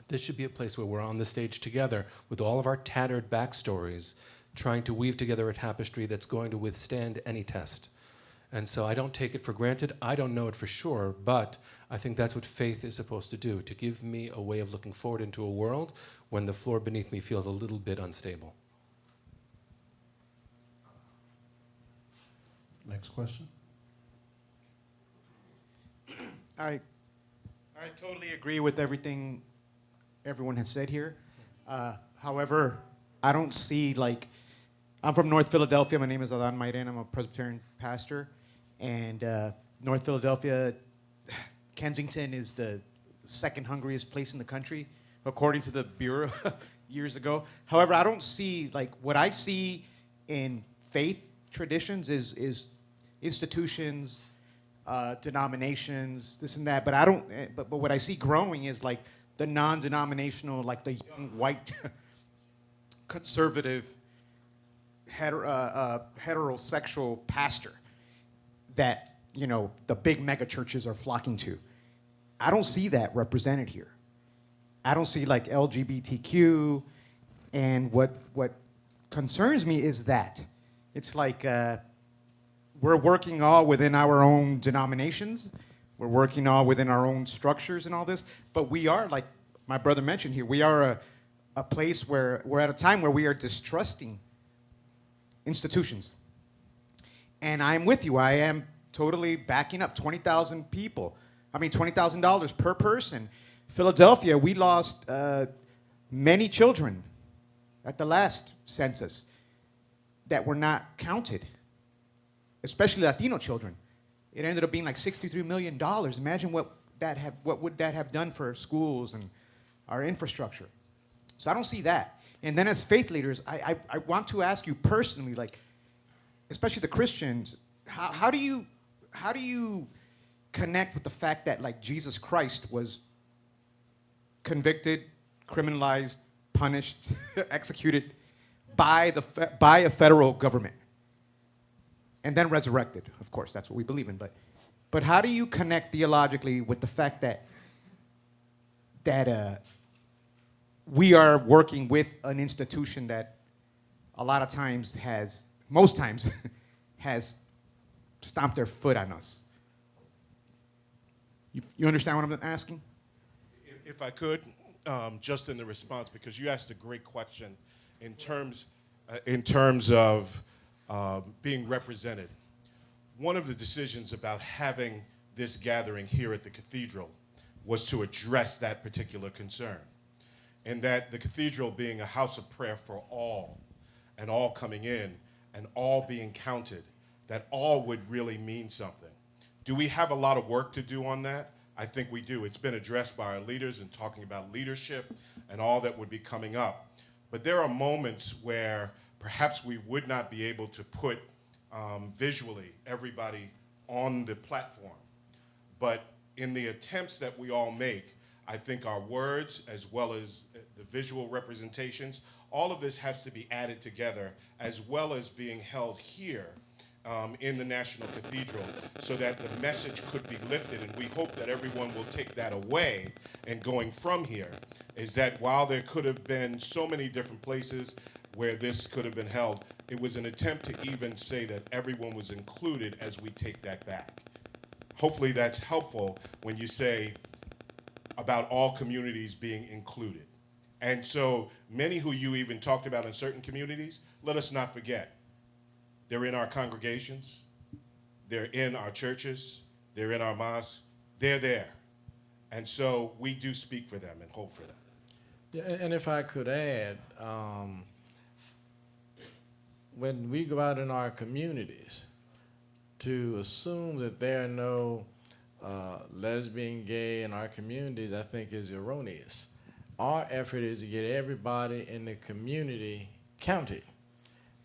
This should be a place where we're on the stage together with all of our tattered backstories, trying to weave together a tapestry that's going to withstand any test. And so I don't take it for granted. I don't know it for sure, but I think that's what faith is supposed to do, to give me a way of looking forward into a world when the floor beneath me feels a little bit unstable. Next question. I totally agree with everything everyone has said here. However, I don't see, like, I'm from North Philadelphia. My name is Adan Mayren. I'm a Presbyterian pastor. And North Philadelphia, Kensington is the second hungriest place in the country, according to the Bureau years ago. However, I don't see, like, what I see in faith traditions is institutions, denominations, this and that. But I don't. But what I see growing is like the non-denominational, like the young white conservative heterosexual pastor that, you know, the big mega churches are flocking to. I don't see that represented here. I don't see like LGBTQ, and what concerns me is that it's like we're working all within our own denominations, we're working all within our own structures and all this, but we are, like my brother mentioned here, we are a place where we're at a time where we are distrusting institutions. And I'm with you. I am totally backing up 20,000 people. I mean, $20,000 per person. Philadelphia, we lost many children at the last census that were not counted, especially Latino children. It ended up being like $63 million. Imagine what would that have done for schools and our infrastructure. So I don't see that. And then as faith leaders, I want to ask you personally, like, especially the Christians, how do you connect with the fact that, like, Jesus Christ was convicted, criminalized, punished, executed by a federal government, and then resurrected? Of course, that's what we believe in. But how do you connect theologically with the fact that we are working with an institution that a lot of times most times has stomped their foot on us? You understand what I'm asking? If I could, just in the response, because you asked a great question in terms of being represented. One of the decisions about having this gathering here at the cathedral was to address that particular concern, and that the cathedral being a house of prayer for all, and all coming in, and all being counted, that all would really mean something. Do we have a lot of work to do on that? I think we do. It's been addressed by our leaders in talking about leadership and all that would be coming up. But there are moments where perhaps we would not be able to put visually everybody on the platform. But in the attempts that we all make, I think our words as well as the visual representations, all of this has to be added together as well as being held here in the National Cathedral so that the message could be lifted. And we hope that everyone will take that away. And going from here is that while there could have been so many different places where this could have been held, it was an attempt to even say that everyone was included as we take that back. Hopefully that's helpful when you say about all communities being included. And so many who you even talked about in certain communities, let us not forget, They're in our congregations. They're in our churches. They're in our mosques. They're there. And so we do speak for them and hope for them. Yeah, and if I could add, when we go out in our communities, to assume that there are no lesbian, gay in our communities, I think is erroneous. Our effort is to get everybody in the community counted.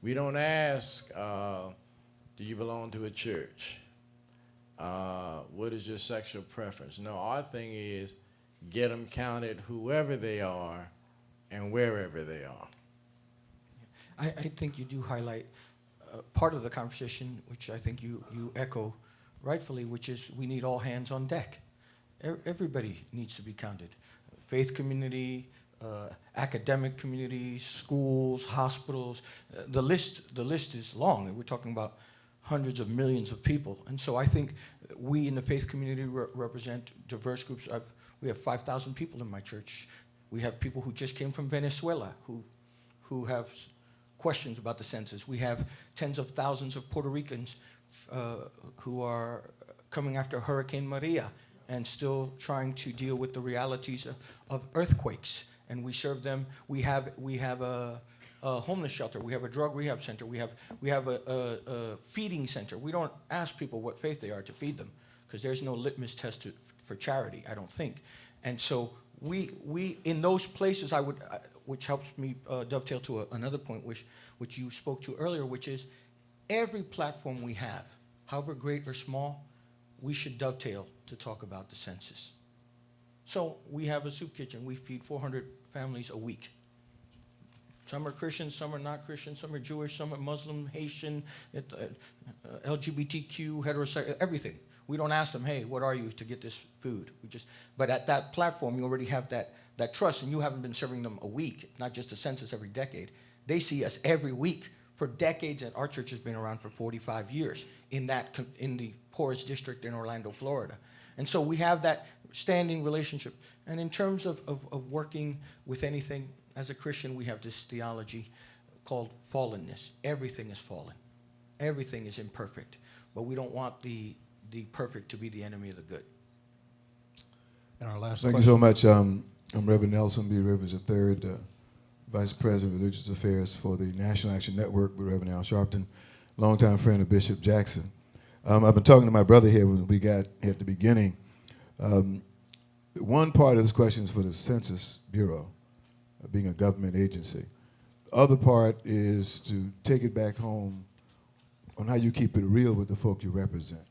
We don't ask, do you belong to a church? What is your sexual preference? No, our thing is get them counted whoever they are and wherever they are. I think you do highlight part of the conversation, which I think you echo rightfully, which is we need all hands on deck. Everybody needs to be counted. Faith community, academic communities, schools, hospitals. The list is long. We're talking about hundreds of millions of people. And so I think we in the faith community represent diverse groups. We have 5,000 people in my church. We have people who just came from Venezuela who have questions about the census. We have tens of thousands of Puerto Ricans who are coming after Hurricane Maria and still trying to deal with the realities of earthquakes. And we serve them. We have a homeless shelter. We have a drug rehab center. We have a feeding center. We don't ask people what faith they are to feed them, because there's no litmus test for charity, I don't think. And so we in those places, which helps me dovetail to another point which you spoke to earlier, which is every platform we have, however great or small, we should dovetail to talk about the census. So we have a soup kitchen. We feed 400 families a week. Some are Christians, some are not Christian, some are Jewish, some are Muslim, Haitian, LGBTQ, heterosexual, everything. We don't ask them, hey, what are you to get this food? But at that platform, you already have that trust, and you haven't been serving them a week, not just a census every decade. They see us every week for decades, and our church has been around for 45 years in the poorest district in Orlando, Florida. And so we have that standing relationship. And in terms of working with anything, as a Christian, we have this theology called fallenness. Everything is fallen. Everything is imperfect. But we don't want the perfect to be the enemy of the good. And our last Thank question. you so much. I'm Reverend Nelson B. Rivers III, Vice President of Religious Affairs for the National Action Network with Reverend Al Sharpton, longtime friend of Bishop Jackson. I've been talking to my brother here when we got at the beginning. One part of this question is for the Census Bureau, being a government agency. The other part is to take it back home on how you keep it real with the folk you represent.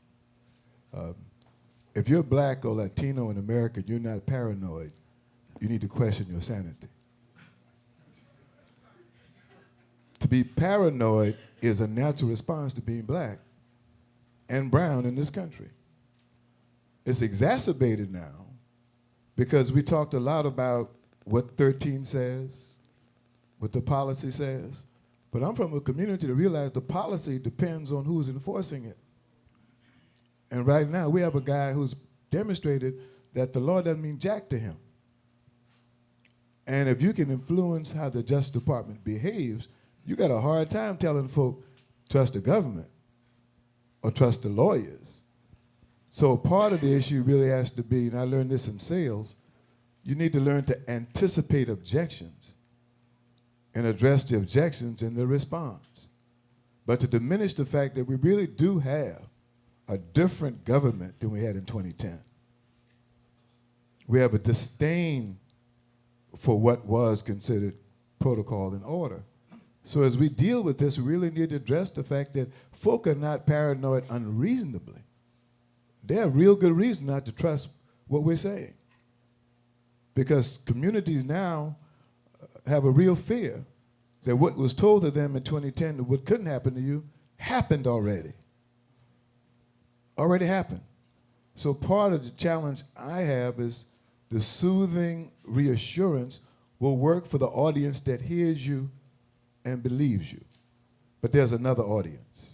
If you're black or Latino in America, you're not paranoid, you need to question your sanity. To be paranoid is a natural response to being black and brown in this country. It's exacerbated now because we talked a lot about what 13 says, what the policy says, but I'm from a community that realized the policy depends on who's enforcing it. And right now, we have a guy who's demonstrated that the law doesn't mean jack to him. And if you can influence how the Justice Department behaves, you got a hard time telling folk, trust the government or trust the lawyers. So part of the issue really has to be, and I learned this in sales, you need to learn to anticipate objections and address the objections in the response. But to diminish the fact that we really do have a different government than we had in 2010. We have a disdain for what was considered protocol and order. So as we deal with this, we really need to address the fact that folk are not paranoid unreasonably. They have real good reason not to trust what we're saying. Because communities now have a real fear that what was told to them in 2010 that what couldn't happen to you happened already. Already happened. So part of the challenge I have is the soothing reassurance will work for the audience that hears you and believes you. But there's another audience.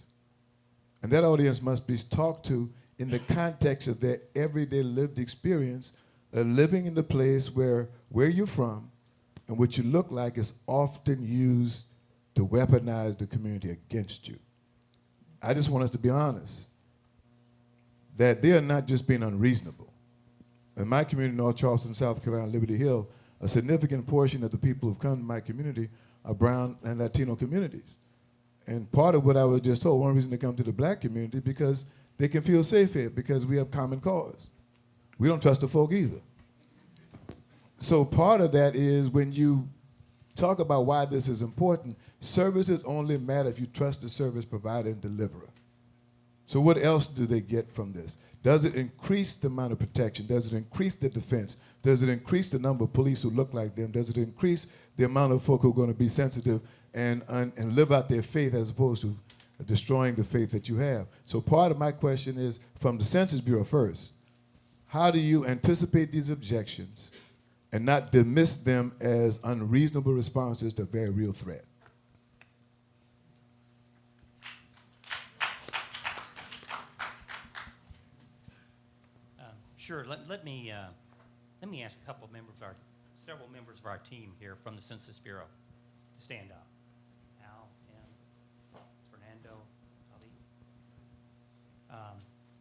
And that audience must be talked to in the context of their everyday lived experience of living in the place where you're from and what you look like is often used to weaponize the community against you. I just want us to be honest that they are not just being unreasonable. In my community, North Charleston, South Carolina, Liberty Hill, a significant portion of the people who've come to my community are brown and Latino communities. And part of what I was just told, one reason they come to the black community, because they can feel safe here, because we have common cause. We don't trust the folk either. So part of that is when you talk about why this is important, services only matter if you trust the service provider and deliverer. So what else do they get from this? Does it increase the amount of protection? Does it increase the defense? Does it increase the number of police who look like them? Does it increase the amount of folk who are going to be sensitive and live out their faith as opposed to destroying the faith that you have? So part of my question is, from the Census Bureau first, how do you anticipate these objections and not dismiss them as unreasonable responses to a very real threat? Sure. Let me ask a couple of several members of our team here from the Census Bureau to stand up. Al, Em, Fernando, Ali.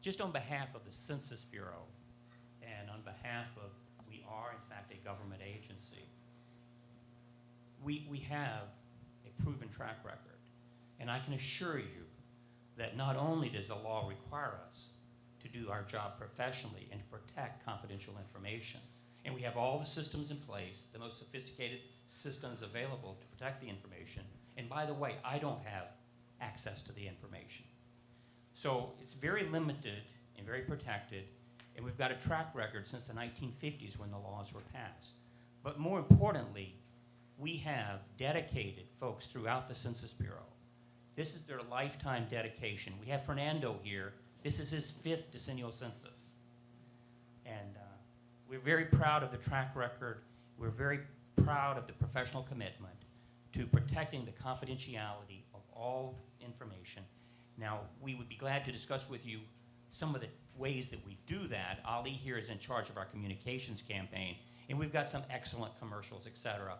Just on behalf of the Census Bureau and on behalf of, we are in fact a government agency, we have a proven track record. And I can assure you that not only does the law require us to do our job professionally and to protect confidential information, and we have all the systems in place, the most sophisticated systems available to protect the information. And by the way, I don't have access to the information. So it's very limited and very protected, and we've got a track record since the 1950s when the laws were passed. But more importantly, we have dedicated folks throughout the Census Bureau. This is their lifetime dedication. We have Fernando here. This is his 5th decennial census. And we're very proud of the track record. We're very proud of the professional commitment to protecting the confidentiality of all information. Now, we would be glad to discuss with you some of the ways that we do that. Ali here is in charge of our communications campaign, and we've got some excellent commercials, et cetera.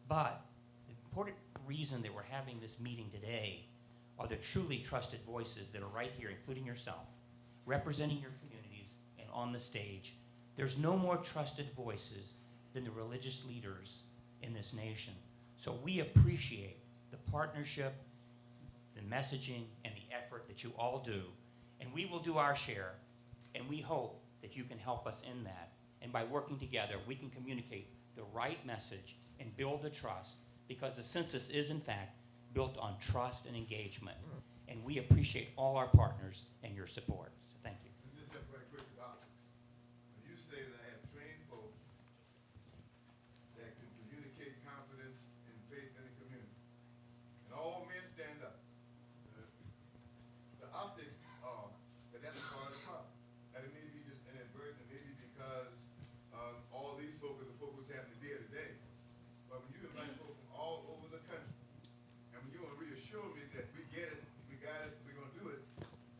But the important reason that we're having this meeting today are the truly trusted voices that are right here, including yourself, representing your communities and on the stage. There's no more trusted voices than the religious leaders in this nation. So we appreciate the partnership, the messaging, and the effort that you all do. And we will do our share, and we hope that you can help us in that. And by working together, we can communicate the right message and build the trust, because the census is, in fact, built on trust and engagement. And we appreciate all our partners and your support. So thank you. Just very quick about this. When you say that I have trained folk that can communicate confidence and faith in the community, and all men stand up, the optics are that that's a part of the problem. And it may be just inadvertent, it may be because all these folk are the folk who's happen to be here today. But when you invite folk from all over the country, and when you want to reassure me that we get it, we got it, we're going to do it,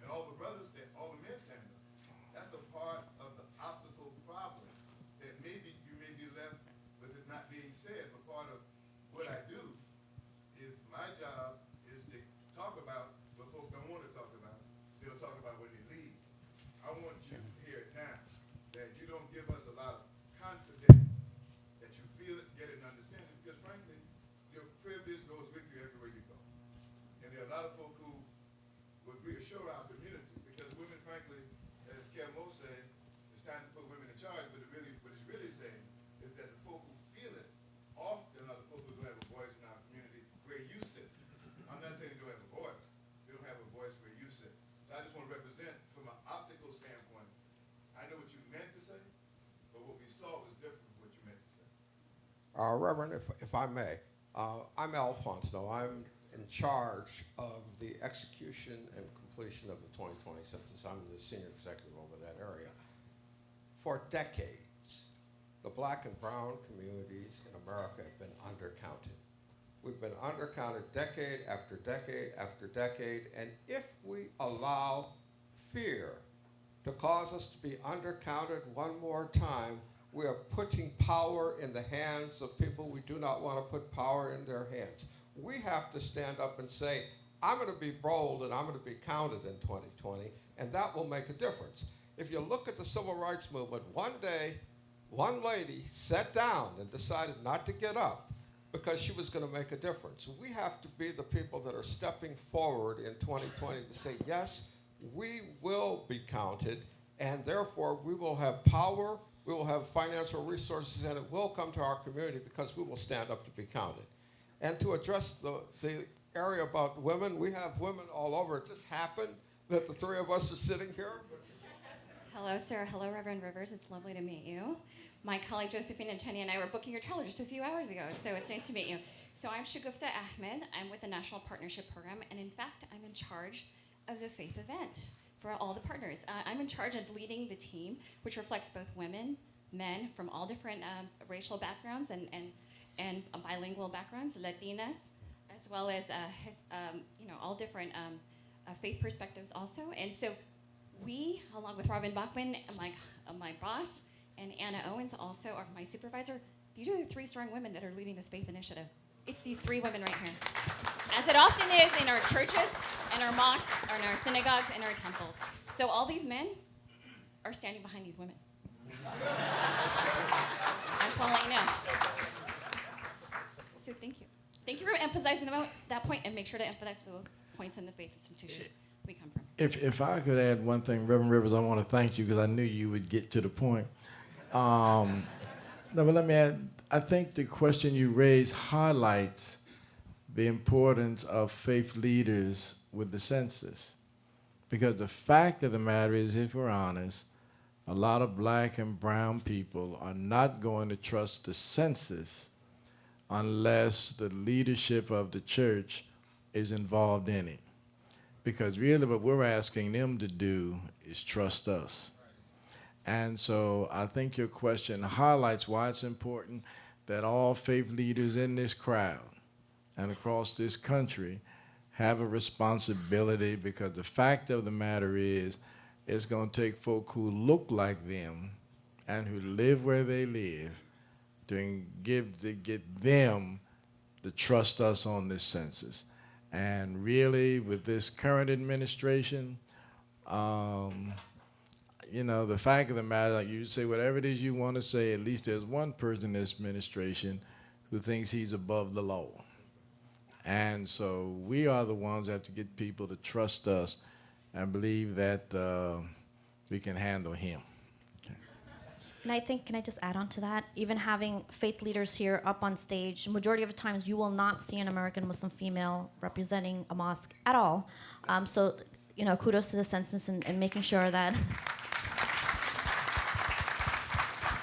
and all the brothers, all the men stand up, that's a part of the optical problem that maybe you may be left with it not being said. But part of what I do is my job is to talk about what folk don't want to talk about. They'll talk about when they leave. I want you to hear it now, that you don't give us a lot of confidence, that you feel it, get it, and understand it, because frankly, your privilege goes with you everywhere you go. And there are a lot of folk who would reassure our community, because women, frankly, as Kelmo said, it's time to put women in charge, but what it's really saying is that the folk who feel it often are the folk who don't have a voice in our community where you sit. I'm not saying they don't have a voice. They don't have a voice where you sit. So I just want to represent from an optical standpoint. I know what you meant to say, but what we saw was different from what you meant to say. Reverend, if I may, I'm Alfonso. I'm in charge of the execution and completion of the 2020 census. I'm the senior executive over that area. For decades, the black and brown communities in America have been undercounted. We've been undercounted decade after decade after decade, and if we allow fear to cause us to be undercounted one more time, we are putting power in the hands of people we do not want to put power in their hands. We have to stand up and say, I'm going to be bold and I'm going to be counted in 2020, and that will make a difference. If you look at the civil rights movement, one day, one lady sat down and decided not to get up because she was going to make a difference. We have to be the people that are stepping forward in 2020 to say, yes, we will be counted, and therefore we will have power, we will have financial resources, and it will come to our community because we will stand up to be counted. And to address the area about women, we have women all over. It just happened that the three of us are sitting here. Hello, sir. Hello, Reverend Rivers. It's lovely to meet you. My colleague Josephine and Tanya and I were booking your trailer just a few hours ago, so it's nice to meet you. So I'm Shagufta Ahmed. I'm with the National Partnership Program, and in fact, I'm in charge of the faith event for all the partners. I'm in charge of leading the team, which reflects both women, men from all different racial backgrounds and bilingual backgrounds, Latinas, as well as all different faith perspectives also. And so we, along with Robin Bachman, my boss, and Anna Owens also are my supervisor. These are the three strong women that are leading this faith initiative. It's these three women right here. As it often is in our churches, and our mosques, and our synagogues, and our temples. So all these men are standing behind these women. I just want to let you know. So thank you. Thank you for emphasizing that point, and make sure to emphasize those points in the faith institutions we come from. If I could add one thing, Reverend Rivers, I want to thank you because I knew you would get to the point. No, but let me add, I think the question you raised highlights the importance of faith leaders with the census. Because the fact of the matter is, if we're honest, a lot of black and brown people are not going to trust the census unless the leadership of the church is involved in it. Because really what we're asking them to do is trust us. And so I think your question highlights why it's important that all faith leaders in this crowd and across this country have a responsibility, because the fact of the matter is it's going to take folk who look like them and who live where they live to get them to trust us on this census. And really, with this current administration, the fact of the matter, like you say whatever it is you want to say, at least there's one person in this administration who thinks he's above the law. And so we are the ones that have to get people to trust us and believe that we can handle him. And I think, can I just add on to that? Even having faith leaders here up on stage, majority of the times you will not see an American Muslim female representing a mosque at all. So, kudos to the census and making sure that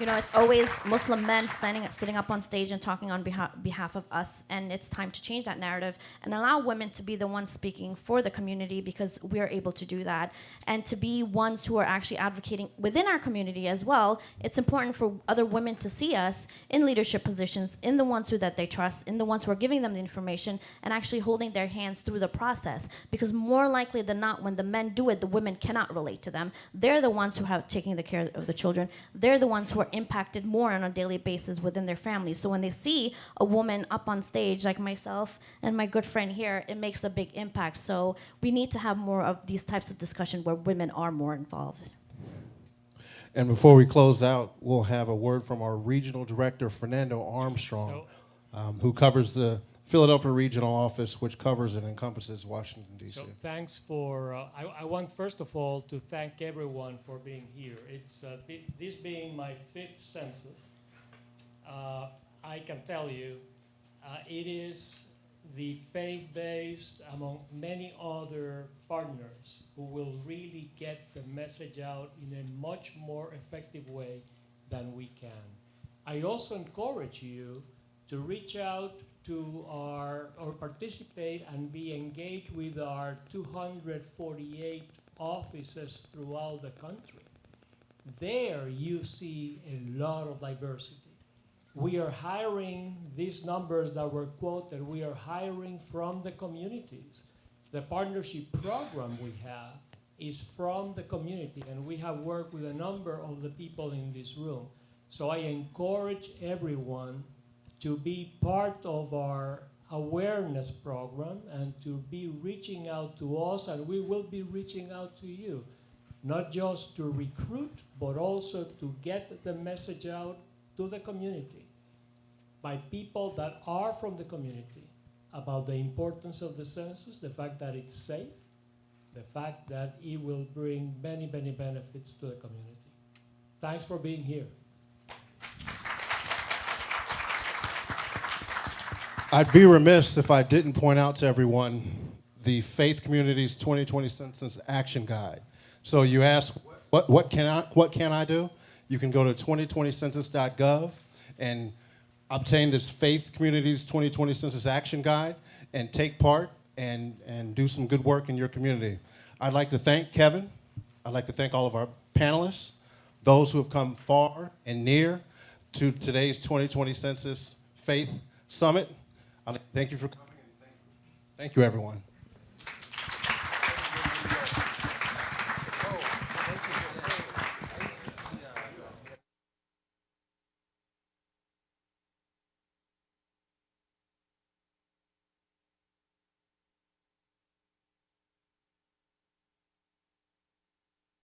it's always Muslim men sitting up on stage and talking on behalf of us, and it's time to change that narrative and allow women to be the ones speaking for the community, because we are able to do that, and to be ones who are actually advocating within our community as well. It's important for other women to see us in leadership positions, in the ones that they trust, in the ones who are giving them the information and actually holding their hands through the process, because more likely than not, when the men do it, the women cannot relate to them. They're the ones who have taken the care of the children. They're the ones who are impacted more on a daily basis within their families. So when they see a woman up on stage like myself and my good friend here, it makes a big impact. So we need to have more of these types of discussion where women are more involved. And before we close out, we'll have a word from our regional director, Fernando Armstrong, who covers the Philadelphia Regional Office, which covers and encompasses Washington, D.C. So thanks for, I want first of all to thank everyone for being here. It's this being my 5th census, I can tell you it is the faith-based among many other partners who will really get the message out in a much more effective way than we can. I also encourage you to reach out to or participate and be engaged with our 248 offices throughout the country. There you see a lot of diversity. We are hiring these numbers that were quoted, we are hiring from the communities. The partnership program we have is from the community, and we have worked with a number of the people in this room. So I encourage everyone to be part of our awareness program and to be reaching out to us, and we will be reaching out to you, not just to recruit, but also to get the message out to the community by people that are from the community about the importance of the census, the fact that it's safe, the fact that it will bring many, many benefits to the community. Thanks for being here. I'd be remiss if I didn't point out to everyone the Faith Community's 2020 Census Action Guide. So you ask, what can I do? You can go to 2020census.gov and obtain this Faith Community's 2020 Census Action Guide and take part and do some good work in your community. I'd like to thank Kevin. I'd like to thank all of our panelists, those who have come far and near to today's 2020 Census Faith Summit. I'd like to thank you for coming, and thank you everyone.